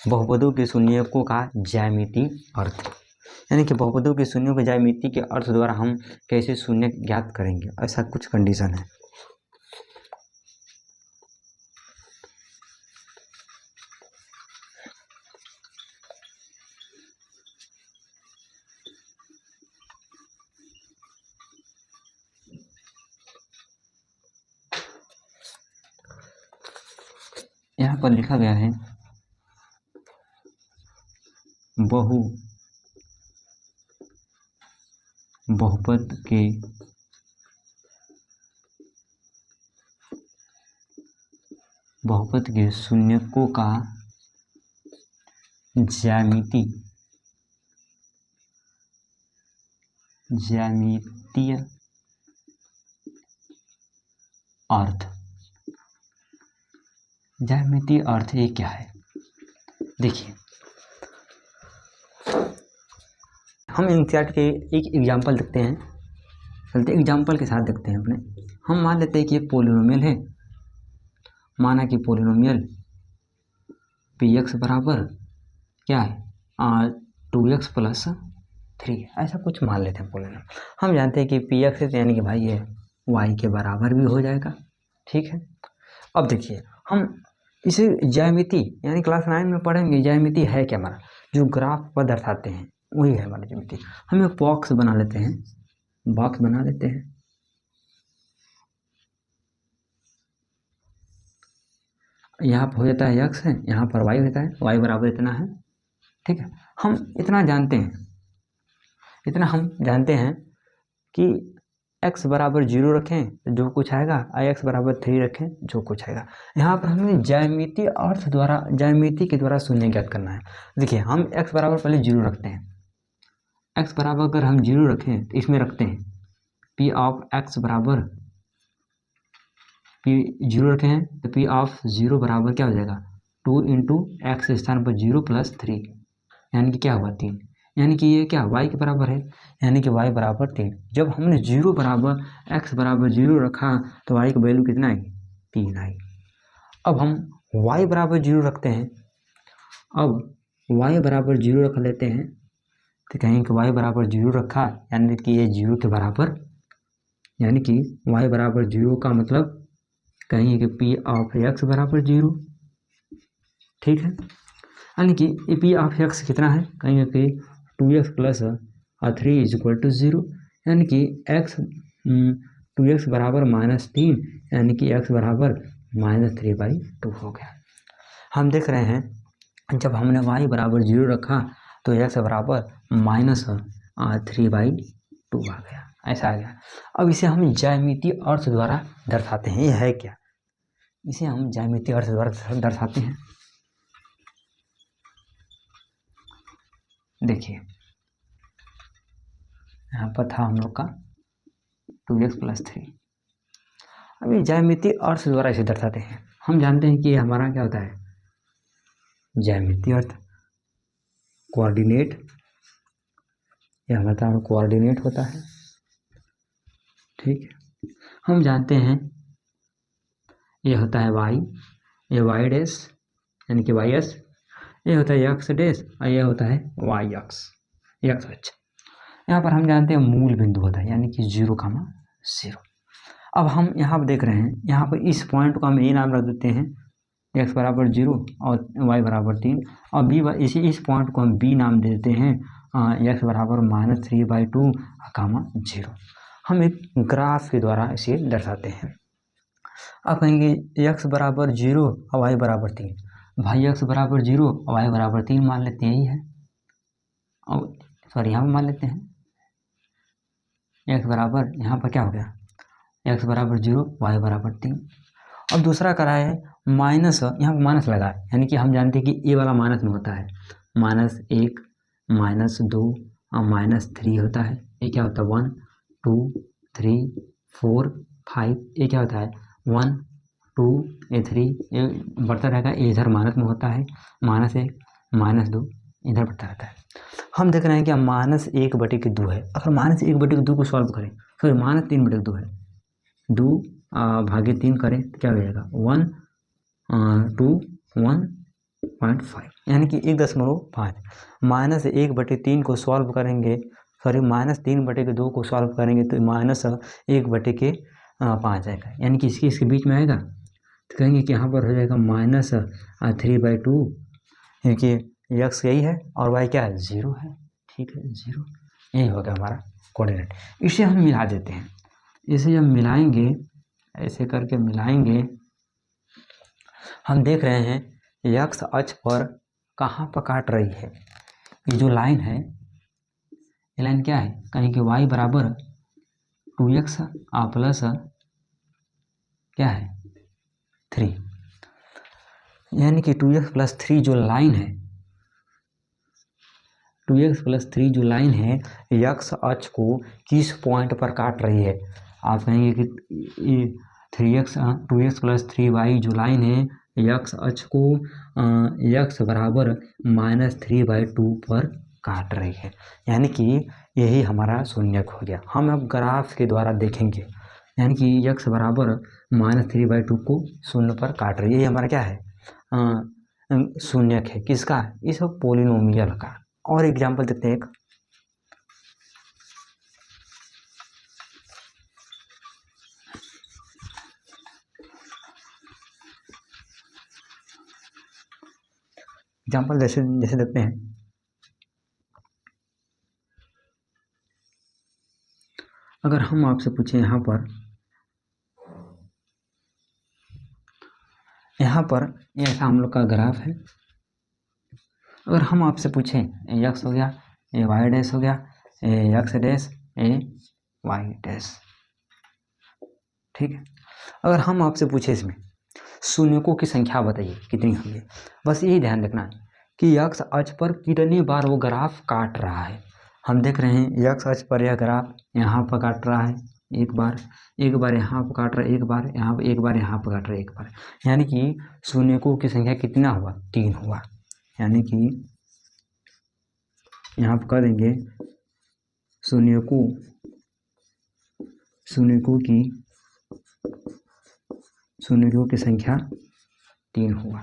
S1: बहुपदों के शून्यकों का ज्यामितीय अर्थ, यानी कि बहुपदों के शून्यों के ज्यामिति के अर्थ द्वारा हम कैसे शून्य ज्ञात करेंगे, ऐसा कुछ कंडीशन है। यहाँ पर लिखा गया है बहुपद के शून्यकों का ज्यामितीय अर्थ ये क्या है? देखिए, हम एनसीईआरटी के एक एग्जाम्पल देखते हैं। चलते एग्जाम्पल के साथ देखते हैं अपने। हम मान लेते हैं कि एक पोलिनोमियल है। माना कि पोलिनोमियल पी एक्स बराबर क्या है 2x + 3, ऐसा कुछ मान लेते हैं पोलिनोमियल। हम जानते हैं कि पी एक्स है, यानी कि भाई ये y के बराबर भी हो जाएगा। ठीक है, अब देखिए हम इसे ज्यामिति यानी क्लास 9 में पढ़ेंगे। ज्यामिति है क्या हमारा? जो ग्राफ पर दर्शाते हैं वही है हमारी ज्यामिति। हम एक बॉक्स बना लेते हैं। यहाँ पर हो जाता है x है, यहाँ पर y होता है, y बराबर इतना है। ठीक है, हम इतना जानते हैं कि x बराबर 0 रखें तो जो कुछ आएगा, x बराबर 3 रखें जो कुछ आएगा। यहाँ पर हमें ज्यामिति के द्वारा शून्य ज्ञात करना है। देखिए, हम x बराबर पहले 0 रखते हैं। x बराबर अगर हम 0 रखें तो इसमें रखते हैं p ऑफ x बराबर p 0 रखे हैं तो p ऑफ 0 बराबर क्या हो जाएगा 2 इंटू एक्स स्थान पर 0 + 3, यानी कि क्या हुआ 3। यानी कि ये क्या y के बराबर है, यानी कि y बराबर 3। जब हमने 0 बराबर x बराबर 0 रखा तो y की वैल्यू कितना आई 3 आई। अब हम y बराबर 0 रखते हैं। अब y बराबर 0 रख लेते हैं तो कहेंगे कि y बराबर 0 रखा, यानी कि ये 0 के बराबर, यानी कि y बराबर 0 का मतलब कहेंगे कि p ऑफ x बराबर 0। ठीक है, यानी कि p ऑफ x कितना है, कहेंगे कि 2x + 3 = 0, यानी कि 2x बराबर -3, यानी कि x बराबर -3/2 हो गया। हम देख रहे हैं जब हमने y बराबर 0 रखा तो x बराबर -3/2 आ गया, ऐसा आ गया। अब इसे हम ज्यामितीय अर्थ द्वारा दर्शाते हैं। यह है क्या? इसे हम ज्यामितीय अर्थ द्वारा दर्शाते हैं। देखिए, यहाँ पर था हम लोग का 2x + 3। अभी ज्यामितीय अर्थ द्वारा इसे दर्शाते हैं। हम जानते हैं कि हमारा क्या होता है ज्यामितीय अर्थ कोऑर्डिनेट, यह हमारा कोऑर्डिनेट होता है। ठीक है, हम जानते हैं ये होता है y, ये y डैश यानी कि ys, ये होता है x डैश और ये होता है y अक्ष। यहाँ पर हम जानते हैं मूल बिंदु होता है, यानी कि 0,0। अब हम यहाँ पर देख रहे हैं, यहाँ पर इस पॉइंट को हम ए नाम रख देते हैं, x बराबर 0 और y बराबर 3, और b इस पॉइंट को हम b नाम दे देते हैं, x बराबर -3/2, 0। हम एक ग्राफ के द्वारा इसे दर्शाते हैं। अब कहेंगे x बराबर 0 और y बराबर 3। भाई x बराबर 0 और y बराबर 3 मान लेते हैं, यही है। और सॉरी, यहाँ पर मान लेते हैं x बराबर, यहाँ पर क्या हो गया x बराबर 0 y बराबर 3। अब दूसरा करा है माइनस, यहाँ पर माइनस लगा है, यानी कि हम जानते हैं कि ये वाला माइनस में होता है -1 -2 और -3 होता है। ये क्या होता है 1 2 3 4 5, ये क्या होता है 1 2 ये 3, ये बढ़ता रहेगा। ये इधर माइनस में होता है -1 -2, इधर बढ़ता रहता है। हम देख रहे हैं कि -1/2 है। अगर -1/2 को सॉल्व करें, सॉरी -3/2 है, 2 भागे 3 करें तो क्या हो जाएगा 121.5, यानी कि 1.5। -1/3 को सॉल्व करेंगे, सॉरी -3/2 को सॉल्व करेंगे तो -1/5 आएगा, यानी कि इसके बीच में आएगा तो कहेंगे कि यहाँ पर हो जाएगा -3/2, क्योंकि x यही है और y क्या है 0 है। ठीक है, 0, यही होगा हमारा कोऑर्डिनेट। इसे हम मिला देते हैं। इसे जब मिलाएंगे, ऐसे करके मिलाएंगे, हम देख रहे हैं x अक्ष पर कहाँ पर काट रही है। ये जो लाइन है ये लाइन क्या है, कहें कि y बराबर 2x प्लस क्या है 3, यानी कि 2x प्लस 3 जो लाइन है, 2x प्लस 3 जो लाइन है यक्स अक्ष को किस पॉइंट पर काट रही है। आप कहेंगे कि 2x प्लस 3y जो लाइन है यक्स अक्ष को यक्स बराबर -3/2 पर काट रही है, यानी कि यही हमारा शून्यक हो गया। हम अब ग्राफ के द्वारा देखेंगे, यानी कि यक्स बराबर -3/2 को शून्य पर काट रही है, ये हमारा क्या है शून्यक है। किसका, इस पोलिनोमियल का। और एग्जाम्पल देते हैं एक, एग्जाम्पल जैसे जैसे देखते हैं, अगर हम आपसे पूछें यहाँ पर ऐसा हम लोग का ग्राफ है, अगर हम आपसे पूछें ए एक्स हो गया, ए वाई डैश हो गया, ए एक्स डैश, ए वाई डैश, ठीक है। अगर हम आपसे पूछे इसमें शून्यकों की संख्या बताइए कितनी होगी, बस यही ध्यान रखना है कि यक्स अक्ष पर कितनी बार वो ग्राफ काट रहा है। हम देख रहे हैं यक्स अक्ष पर यह ग्राफ यहाँ पर काट रहा है एक बार यहाँ पर काट रहा है, एक बार यहाँ पर काट रहा है एक बार, यानी कि शून्यकों की संख्या कितना हुआ, 3 हुआ। यानी कि यहाँ पर कर देंगे शून्यकों की संख्या 3 हुआ।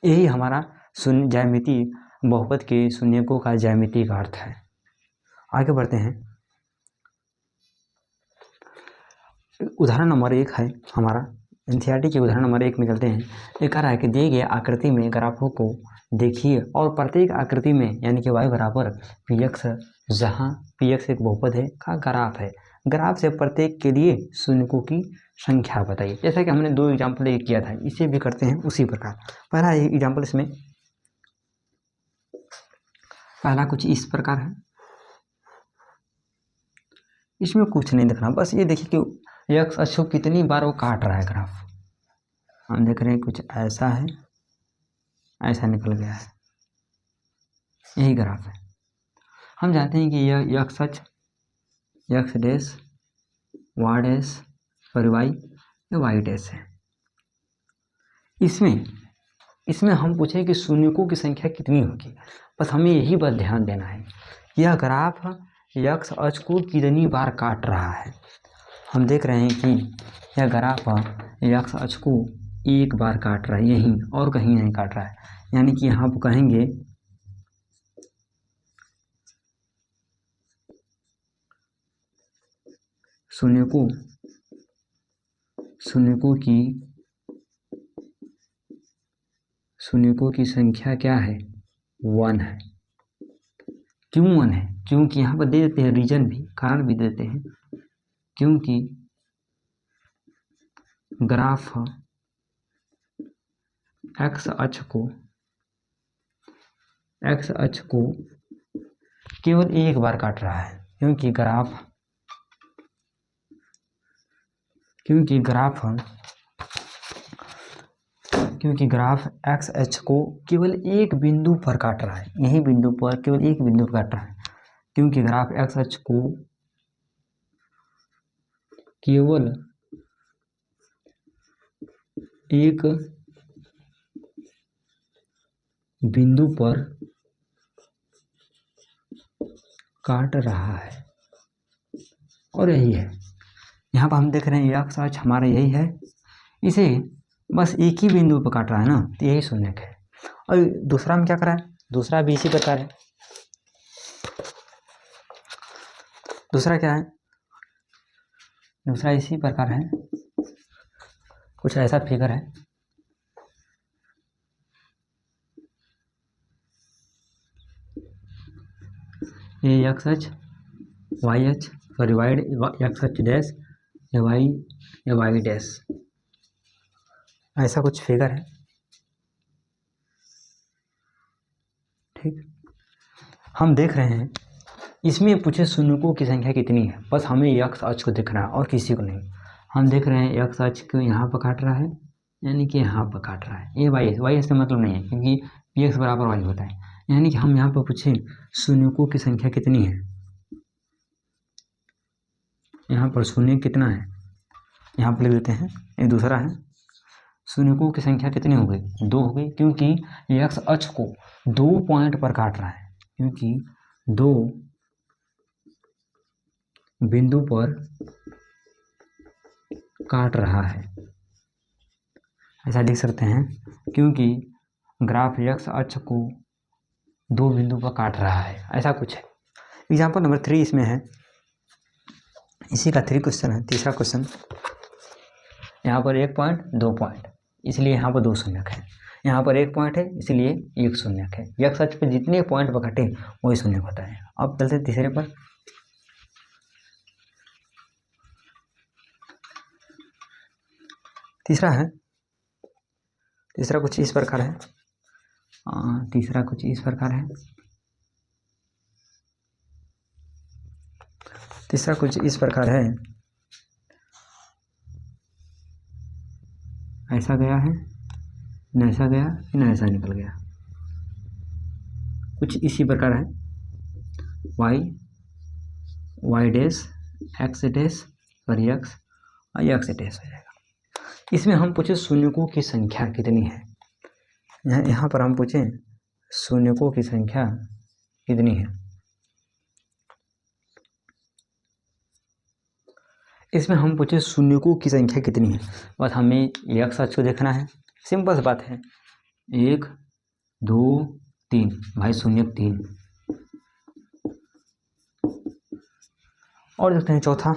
S1: यही हमारा शून्य ज्यामिति बहुपद के शून्यकों का ज्यामितिक अर्थ है। आगे बढ़ते हैं, उदाहरण नंबर 1 है हमारा एनसीईआरटी के उदाहरण नंबर 1 में चलते हैं। ये कह रहा है कि दिए गए आकृति में ग्राफों को देखिए और प्रत्येक आकृति में यानी कि y बराबर px, जहाँ px एक बहुपद है का ग्राफ है, ग्राफ से प्रत्येक के लिए शून्यकों की संख्या बताइए। जैसा कि हमने 2 एग्जाम्पल एक किया था, इसे भी करते हैं उसी प्रकार। पहला एग्जाम्पल इसमें पहला कुछ इस प्रकार है, इसमें कुछ नहीं देखना, बस ये देखिए कि यक्स अक्ष को कितनी बार वो काट रहा है ग्राफ। हम देख रहे हैं कुछ ऐसा है, ऐसा निकल गया है, यही ग्राफ है। हम जानते हैं कि यह यक्स अक्ष यक्स डैश वाई डैश और वाई डैश है। इसमें हम पूछें कि शून्यकों की संख्या कितनी होगी, बस हमें यही बस ध्यान देना है, यह ग्राफ यक्स अक्ष को कितनी बार काट रहा है। हम देख रहे हैं कि यह ग्राफ यक्स अक्ष को एक बार काट रहा है, यहीं और कहीं नहीं काट रहा है, यानी कि यहाँ पर कहेंगे शून्यकों की संख्या क्या है, 1 है। क्यों 1 है, क्योंकि यहाँ पर दे देते हैं रीजन भी, कारण भी देते हैं, क्योंकि ग्राफ एक्स अक्ष को केवल एक बार काट रहा है, क्योंकि ग्राफ एक्स अक्ष को केवल एक बिंदु पर काट रहा है, यही बिंदु पर केवल एक बिंदु पर काट रहा है, क्योंकि ग्राफ एक्स अक्ष को केवल एक बिंदु पर काट रहा है, और यही है। यहाँ पर हम देख रहे हैं यक्स अक्ष हमारा यही है, इसे बस एक ही बिंदु पर काट रहा है ना, तो यही शून्यक है। और दूसरा में क्या करा है, दूसरा भी इसी प्रकार है। दूसरा क्या है, दूसरा इसी प्रकार है, कुछ ऐसा फिगर है, ये एक्स अक्ष वाई अक्ष सॉरी वाई एक्स अक्ष डैश ये वाई डैश, ऐसा कुछ फिगर है, ठीक। हम देख रहे हैं इसमें पूछे शून्यकों की संख्या कितनी है, बस हमें यक्स अक्ष को देखना है और किसी को नहीं। हम देख रहे हैं यक्स अक्ष को यहाँ पर काट रहा है, यानी कि यहाँ पर काट रहा है। ये वाई से मतलब नहीं है, क्योंकि पी एक्स बराबर वाई होता है। यानी कि हम यहाँ पर पूछे शून्यकों की संख्या कितनी है, यहाँ पर शून्य कितना है, यहाँ पर लिख देते हैं। ये दूसरा है, शून्यकों की संख्या कितनी हो गई, 2 हो गई, क्योंकि यक्स अक्ष को 2 पॉइंट पर काट रहा है, क्योंकि 2 बिंदु पर काट रहा है। ऐसा लिख सकते हैं, क्योंकि ग्राफ यक्स अक्ष को 2 बिंदु पर काट रहा है, ऐसा कुछ है। एग्जाम्पल नंबर 3 इसमें है, इसी का 3 क्वेश्चन है। तीसरा क्वेश्चन, यहाँ पर 1 पॉइंट 2 पॉइंट, इसलिए यहाँ पर 2 शून्यक है। यहाँ पर 1 पॉइंट है, इसलिए 1 शून्यक है। यक्स अक्ष पर जितने पॉइंट पर काटे वही शून्यक होता है। अब चलते हैं तीसरे पर। तीसरा है, तीसरा कुछ इस प्रकार है, तीसरा कुछ इस प्रकार है, तीसरा कुछ इस प्रकार है, ऐसा गया है, न ऐसा गया, न ऐसा निकल गया, कुछ इसी प्रकार है। वाई डैश एक्स डैश और यक्स और यक्स डैश हो जाएगा। इसमें हम पूछे शून्यकों की संख्या कितनी है, यहाँ पर हम पूछे शून्यकों की संख्या कितनी है। इसमें हम पूछे शून्यकों की संख्या कितनी है, बस हमें यक्स अक्ष को देखना है। सिंपल सी बात है, 1 2 3 भाई शून्यक 3। और देखते हैं चौथा,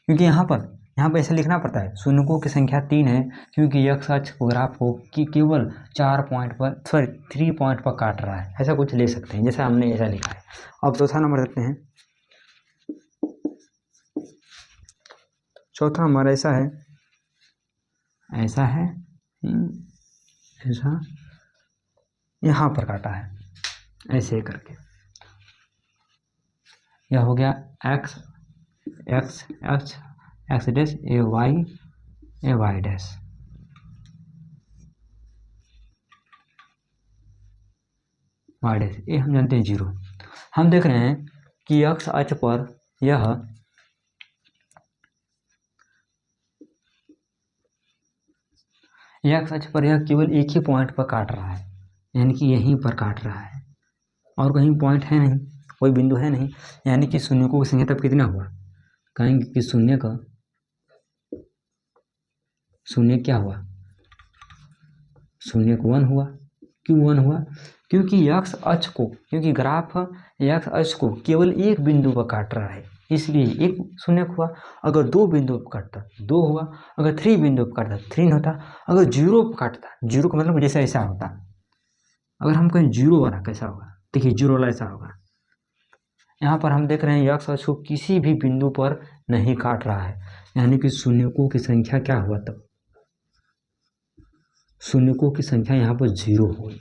S1: क्योंकि यहाँ पर ऐसे लिखना पड़ता है, शून्यकों की संख्या 3 है, क्योंकि यक्स अक्ष को ग्राफ को केवल 3 पॉइंट पर काट रहा है। ऐसा कुछ ले सकते हैं, जैसा हमने ऐसा लिखा है। अब चौथा नंबर देखते हैं। चौथा हमारा ऐसा है, ऐसा है, ऐसा यहाँ पर काटा है, ऐसे करके। यह हो गया एक्स डैश ए वाई डैश। वाई डैश ये हम जानते हैं 0। हम देख रहे हैं कि यक्स अक्ष पर यह केवल एक ही पॉइंट पर काट रहा है, यानी कि यहीं पर काट रहा है, और कहीं पॉइंट है नहीं, कोई बिंदु है नहीं। यानी कि शून्यकों की संख्या तब कितना हुआ, कहेंगे कि शून्य क्या हुआ, शून्यक 1 हुआ। क्यों 1 हुआ, क्योंकि क्योंकि ग्राफ यक्स अक्ष को केवल एक बिंदु पर काट रहा है, इसलिए एक शून्यक हुआ। अगर 2 बिंदु पर काटता 2 हुआ, अगर 3 बिंदु पर काटता 3 होता, अगर 0 पर काटता, 0 का मतलब जैसे ऐसा होता, अगर हम कहें 0 वाला कैसा होगा, देखिए 0 वाला ऐसा होगा। यहाँ पर हम देख रहे हैं यक्स अक्ष को किसी भी बिंदु पर नहीं काट रहा है, यानी कि शून्यकों की संख्या क्या हुआ, तब शून्यकों की संख्या यहाँ पर 0 हुई।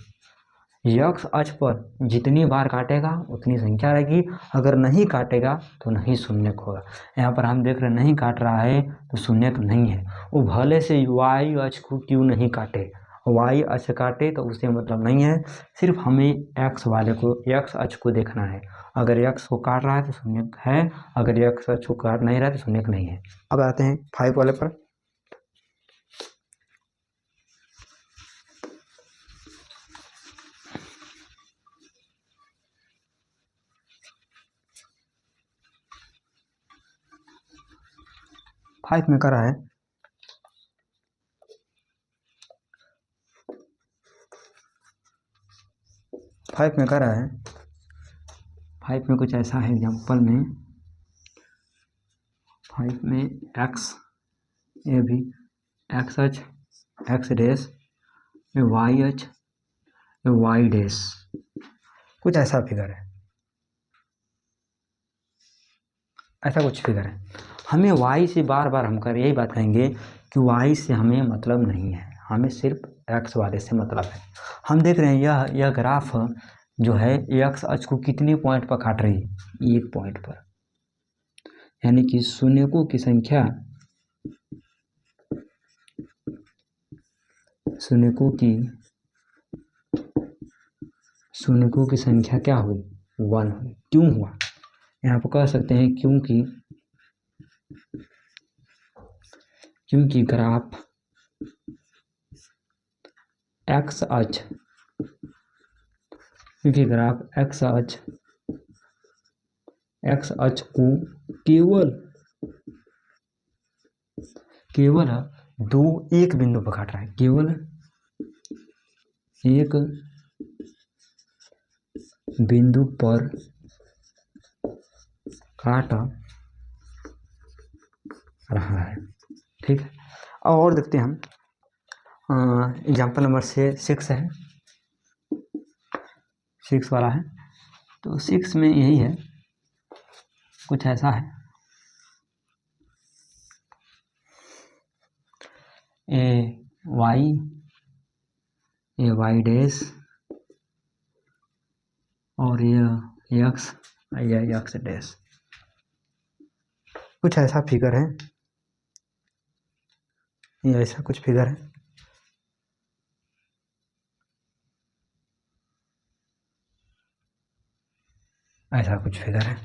S1: यक्स अक्ष पर जितनी बार काटेगा उतनी संख्या रहेगी, अगर नहीं काटेगा तो नहीं शून्यक होगा। यहाँ पर हम देख रहे हैं नहीं काट रहा है तो शून्यक नहीं है। वो भले से वाई अक्ष को क्यों नहीं काटे, वाई अक्ष काटे तो उससे मतलब नहीं है, सिर्फ हमें यक्स अक्ष को देखना है। अगर यक्स को काट रहा है तो शून्यक है, अगर यक्स अक्ष को काट नहीं रहा है तो शून्यक नहीं है। अब आते हैं 5 वाले पर। फाइव में करा है, फाइव में कुछ ऐसा है। एग्जाम्पल में 5 में एक्स, ये भी एक्स अक्ष एक्स डैश में वाई अक्ष वाई डैश, कुछ ऐसा फिगर है, ऐसा कुछ फिगर है। हमें वाई से बार बार हम यही बात कहेंगे कि वाई से हमें मतलब नहीं है, हमें सिर्फ एक्स वाले से मतलब है। हम देख रहे हैं यह ग्राफ जो है एक्स अक्ष को कितने पॉइंट पर काट रही है, एक पॉइंट पर, यानी कि शून्यकों की संख्या, शून्यकों की संख्या क्या हुई, 1 हुई। क्यों हुआ, यहाँ पर कह सकते हैं क्योंकि ग्राफ एक्स अक्ष, एक्स अक्ष को केवल एक बिंदु पर काट रहा है, केवल एक बिंदु पर काट रहा है। ठीक है, और देखते हैं हम एग्जाम्पल नंबर 6 है, 6 वाला है। तो 6 में यही है, कुछ ऐसा है, ए वाई डैश और ये एक्स डैश, कुछ ऐसा फिगर है, ये ऐसा कुछ फिगर है। ऐसा कुछ फिगर है,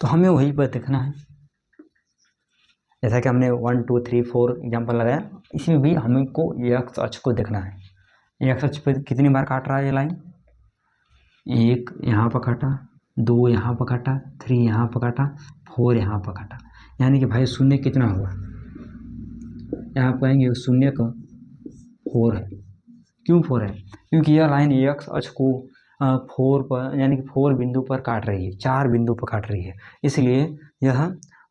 S1: तो हमें वही पर देखना है। जैसा कि हमने 1 2 3 4 एग्जाम्पल लगाया, इसमें भी हमको एक्स अक्ष को देखना है। एक्स अक्ष पर कितनी बार काट रहा है ये लाइन, 1 यहाँ पर काटा, 2 यहाँ पर काटा, 3 यहाँ पर काटा, 4 यहाँ पर काटा, यानी कि भाई शून्य कितना हुआ, यहाँ कहेंगे शून्य का 4 है। क्यों 4 है, क्योंकि यह लाइन एक्स अक्ष को 4 पर, यानी कि 4 बिंदु पर काट रही है, 4 बिंदु पर काट रही है, इसलिए यह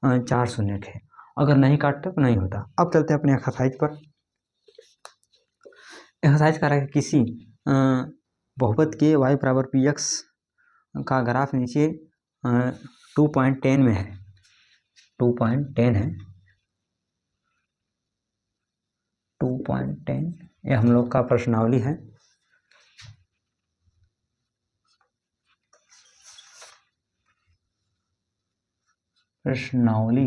S1: 4 शून्य है। अगर नहीं काटता तो नहीं होता। अब चलते हैं अपने एक्सरसाइज पर। एक्सरसाइज कर रहा है किसी बहुपद के y बराबर पी एक्स का ग्राफ नीचे 2.10 में है, 2.10 है, 2.10 ये हम लोग का प्रश्नावली है। प्रश्नावली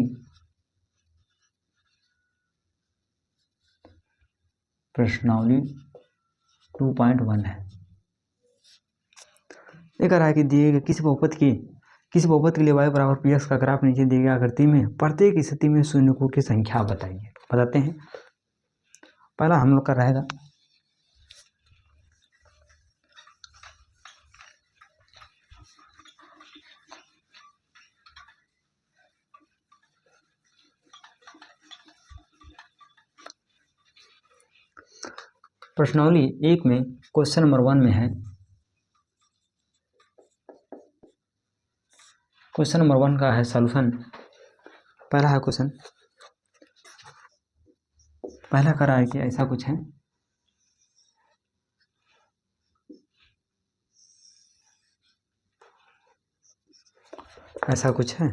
S1: 2.1 है। ये कह रहा है कि दिए गए किसी बहुपद के लिए y बराबर पी एक्स का ग्राफ नीचे दिए गए आकृति में प्रत्येक स्थिति में शून्यकों की संख्या बताइए। बताते हैं, पहला हम लोग का रहेगा प्रश्नावली 1 में क्वेश्चन नंबर 1 में है, क्वेश्चन नंबर 1 का है सॉल्यूशन। पहला है क्वेश्चन, पहला कर रहा है कि ऐसा कुछ है, ऐसा कुछ है,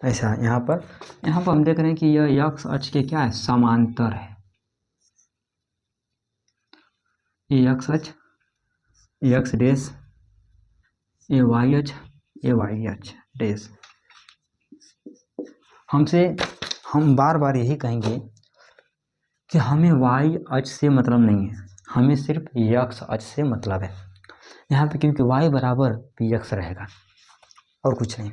S1: ऐसा यहाँ पर हम देख रहे हैं कि यह एक्स अक्ष के क्या है, समांतर है। ये एक्स अक्ष, एक्स डैश, ये वाई अक्ष, ये वाई अक्ष डैश। हम बार बार यही कहेंगे कि हमें वाई अक्ष से मतलब नहीं है, हमें सिर्फ एक्स अक्ष से मतलब है यहाँ पे, क्योंकि वाई बराबर पी एक्स रहेगा और कुछ नहीं।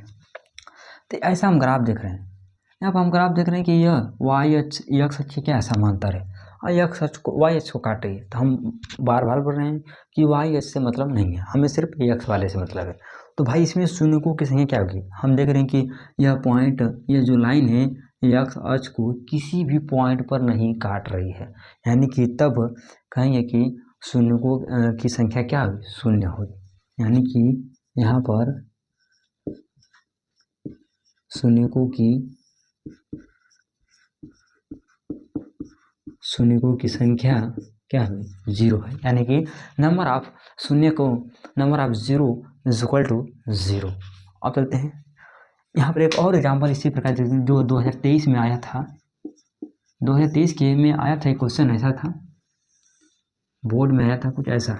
S1: तो ऐसा हम ग्राफ देख रहे हैं, यहाँ पर हम ग्राफ देख रहे हैं कि यह वाई अक्ष एक्स अक्ष क्या है, समांतर है, और एक्स अक्ष को वाई अक्ष को काट रही है। तो हम बार बार बोल रहे हैं कि वाई अक्ष से मतलब नहीं है, हमें सिर्फ एक्स वाले से मतलब है। तो भाई इसमें शून्यकों की संख्या क्या होगी, हम देख रहे हैं कि यह पॉइंट, यह जो लाइन है एक्स अक्ष को किसी भी पॉइंट पर नहीं काट रही है, यानी कि तब कहेंगे कि शून्यकों की संख्या क्या होगी, शून्य होगी। यानी कि यहाँ पर शून्यकों की संख्या क्या है, 0 है, यानी कि number of zero is equal to 0। अब चलते हैं यहाँ पर एक और एग्जाम्पल इसी प्रकार जो 2023 में आया था, 2023 के में आया था एक क्वेश्चन, ऐसा था बोर्ड में आया था कुछ ऐसा,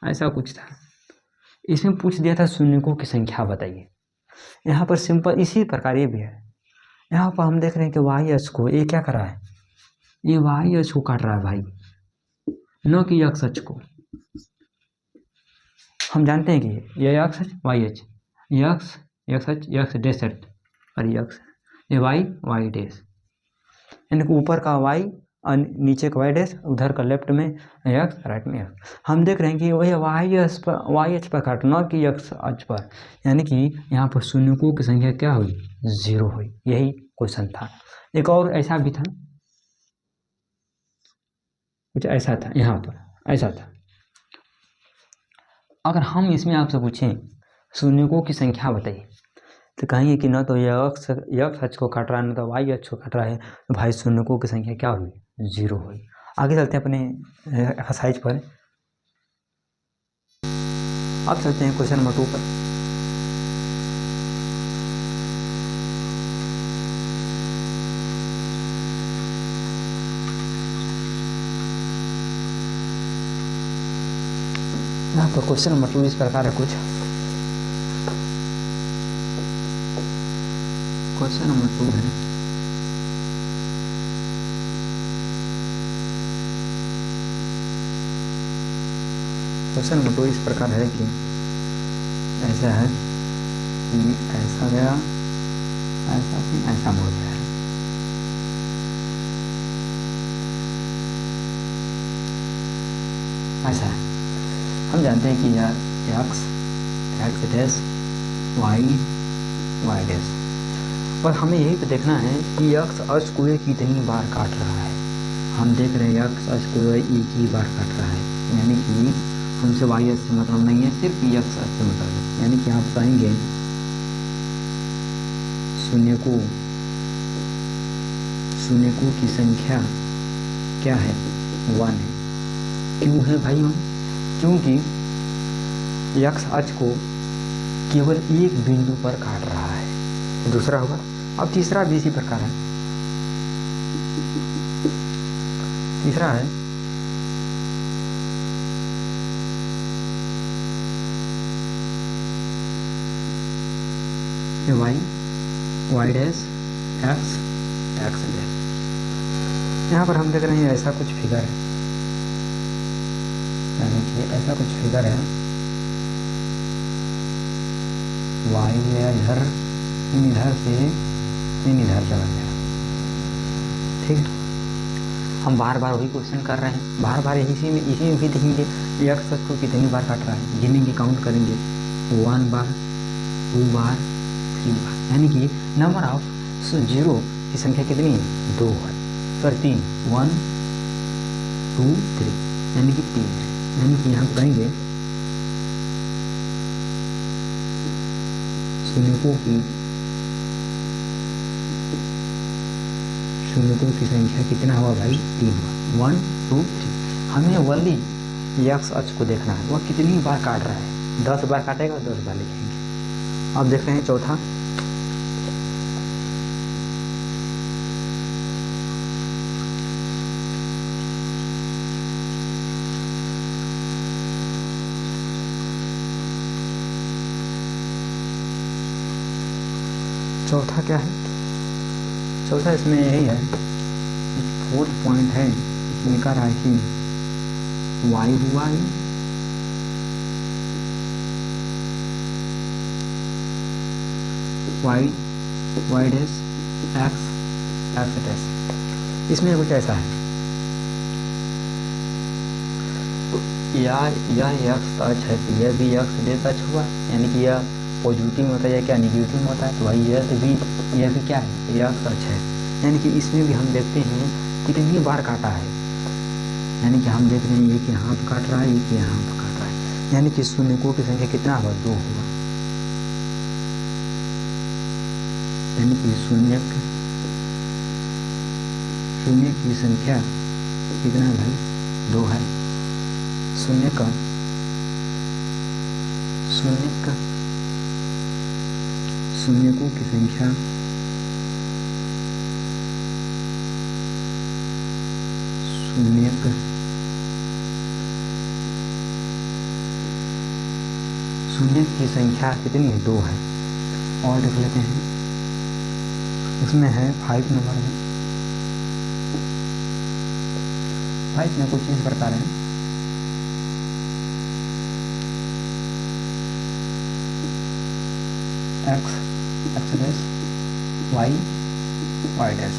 S1: ऐसा कुछ था। इसमें पूछ दिया था शून्यकों की संख्या बताइए। यहाँ पर सिंपल इसी प्रकार ये भी है। यहाँ पर हम देख रहे हैं कि वाई अक्ष को ये क्या कर रहा है, ये वाई अक्ष को काट रहा है भाई, न कि एक्स अक्ष को। हम जानते हैं कि ये एक्स वाई अक्ष, एक्स एक्स अक्ष एक्स डैश अक्ष और एक्स, ये वाई वाई डैश, यानी कि ऊपर का वाई और नीचे का वाई डैश, उधर का लेफ्ट में एक्स राइट में एक्स। हम देख रहे हैं कि वही वाई अक्ष पर काट, न कि एक्स अक्ष पर, यानी कि यहाँ पर शून्यकों की संख्या क्या हुई, 0 हुई। यही क्वेश्चन था। एक और ऐसा भी था, कुछ ऐसा था, यहाँ पर ऐसा था। अगर हम इसमें आपसे पूछें शून्यकों की संख्या बताइए, तो कहेंगे कि न तो ये एक्स अक्ष को काट रहा है, न तो वाई अक्ष को काट रहा है, तो भाई शून्यकों की संख्या क्या हुई, 0 हुई। आगे चलते हैं अपने एक्सरसाइज पर। अब चलते हैं क्वेश्चन नंबर 2 पर। यहाँ पर क्वेश्चन नंबर 2 इस प्रकार है कुछ। क्वेश्चन नंबर 2 है, क्वेश्चन नंबर 2 इस प्रकार है कि ऐसा है कि ऐसा गया, ऐसा फिर ऐसा मोड़ गया है। ऐसा है, हम जानते हैं कि यह X dash Y Y dash, पर हमें यही तो देखना है कि एक्स अक्ष को ये कितनी बार काट रहा है। हम देख रहे हैं एक्स अक्ष को एक ही बार काट रहा है, यानी कि हमसे वाई अक्ष से मतलब नहीं है, सिर्फ एक्स अक्ष से मतलब है। यानी कि आप कहेंगे शून्यकों की संख्या क्या है, 1 है। क्यों है भाई 1? क्योंकि एक्स अक्ष को केवल एक बिंदु पर काट रहा है। दूसरा होगा, अब तीसरा भी इसी प्रकार है। तीसरा है Y dash X X dash. यहाँ पर हम देख रहे हैं ऐसा कुछ फिगर है, यानी कि ऐसा कुछ फिगर है, वाई गया इधर, इधर से इधर चला गया। ठीक है, हम बार बार वही क्वेश्चन कर रहे हैं, बार बार इसी में भी देखेंगे एक्स अक्ष को कितनी बार काट रहा है, गिनेंगे, काउंट करेंगे, 1 बार 2 बार 3 बार, यानी कि नंबर ऑफ 0 की संख्या कितनी है, 2 है, सॉरी 3, 1 2 3, यानी कि 3 है। यानी कि यहाँ कहेंगे शून्यकों की संख्या कितना हुआ भाई, 3 हुआ, 1 2 3। हमें वली एक्स अक्ष को देखना है, वह कितनी बार काट रहा है, 10 बार काटेगा, 10 बार लिखेंगे। अब देख रहे हैं चौथा, चौथा क्या है, चौथा इसमें यही है, 4th पॉइंट है, इसमें कह रहा है कि वाई हुआ है Y dash X X dash. इसमें कुछ ऐसा है, यह एक्स अक्ष है, यह भी एक्स डैश अक्ष हुआ, यानी कि यह पॉजिटिव में होता है या क्या निगेटिव में होता है, तो भाई यह भी क्या है, यह सच है। यानी कि इसमें भी हम देखते हैं कितनी बार काटा है, यानी कि हम देख रहे हैं एक यहाँ पर काट रहा है, एक यहाँ पर काट रहा है, यानी कि शून्यकों की संख्या कितना हुआ, 2 हुआ। यानी कि शून्य की संख्या कितना है भाई, 2 है। शून्यकों की संख्या शून्य की संख्या कितनी है? 2 है। और देख लेते हैं, इसमें है 5 नंबर में, 5 में कुछ इस प्रकार है, x डैश y डैश।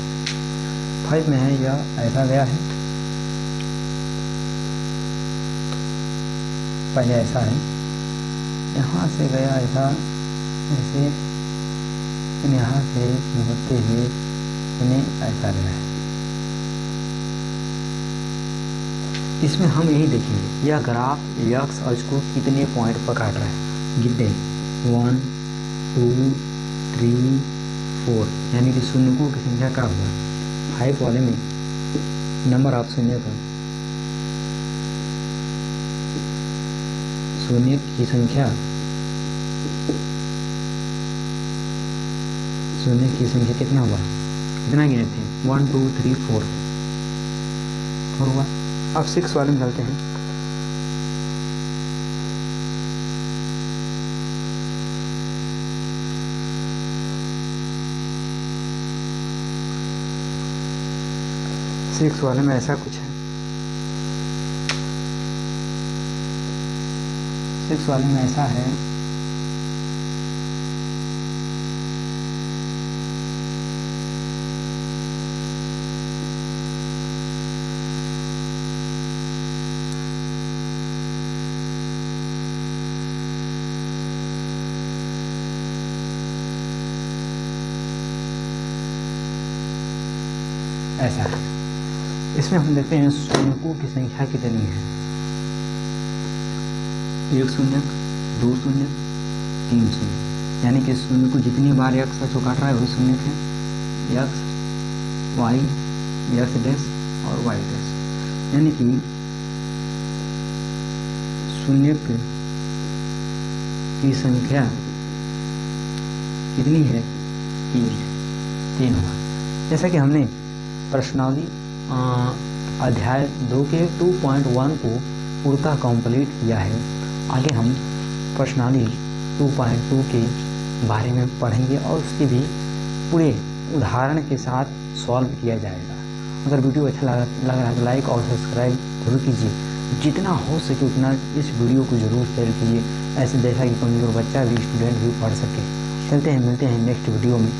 S1: 5 में है यह ऐसा गया है, पहले ऐसा है, यहाँ से गया ऐसा, ऐसे यहाँ से होते हुए इन्हें ऐसा गया है। इसमें हम यही देखेंगे, यह ग्राफ यक्स अक्ष को कितने पॉइंट पर काट रहा है। गिनते 1 2 3 4, यानी कि शून्यकों की संख्या क्या हुआ? 5 वाले में नंबर ऑफ शून्य का, शून्य की संख्या, शून्य की संख्या कितना हुआ? कितना गिने थे? 1 2 3 4 हुआ। अब 6 वाले में चलते हैं। सिक्स वाले में ऐसा कुछ है, 6 वाले में ऐसा है, ऐसा है। इसमें हम देखते हैं शून्यकों की संख्या कितनी है। 1 शून्य, 2 शून्य, 3 शून्य, यानी कि शून्य को जितनी बार यक्स अक्ष को काट रहा है वही शून्य है, यक्स वाई, यक्स डैश और वाई डैश, यानी कि शून्य की संख्या कितनी है? 3 हुआ। जैसा कि हमने प्रश्नावली अध्याय 2 के 2.1 को पूर्णतः कंप्लीट किया है, आगे हम प्रश्नावली 2.2 के बारे में पढ़ेंगे और उसके भी पूरे उदाहरण के साथ सॉल्व किया जाएगा। अगर वीडियो अच्छा लग रहा है तो लाइक और सब्सक्राइब जरूर कीजिए, जितना हो सके उतना इस वीडियो को जरूर शेयर कीजिए, ऐसे जैसा कि कमजोर बच्चा भी, स्टूडेंट भी पढ़ सके। चलते हैं, मिलते हैं नेक्स्ट वीडियो में।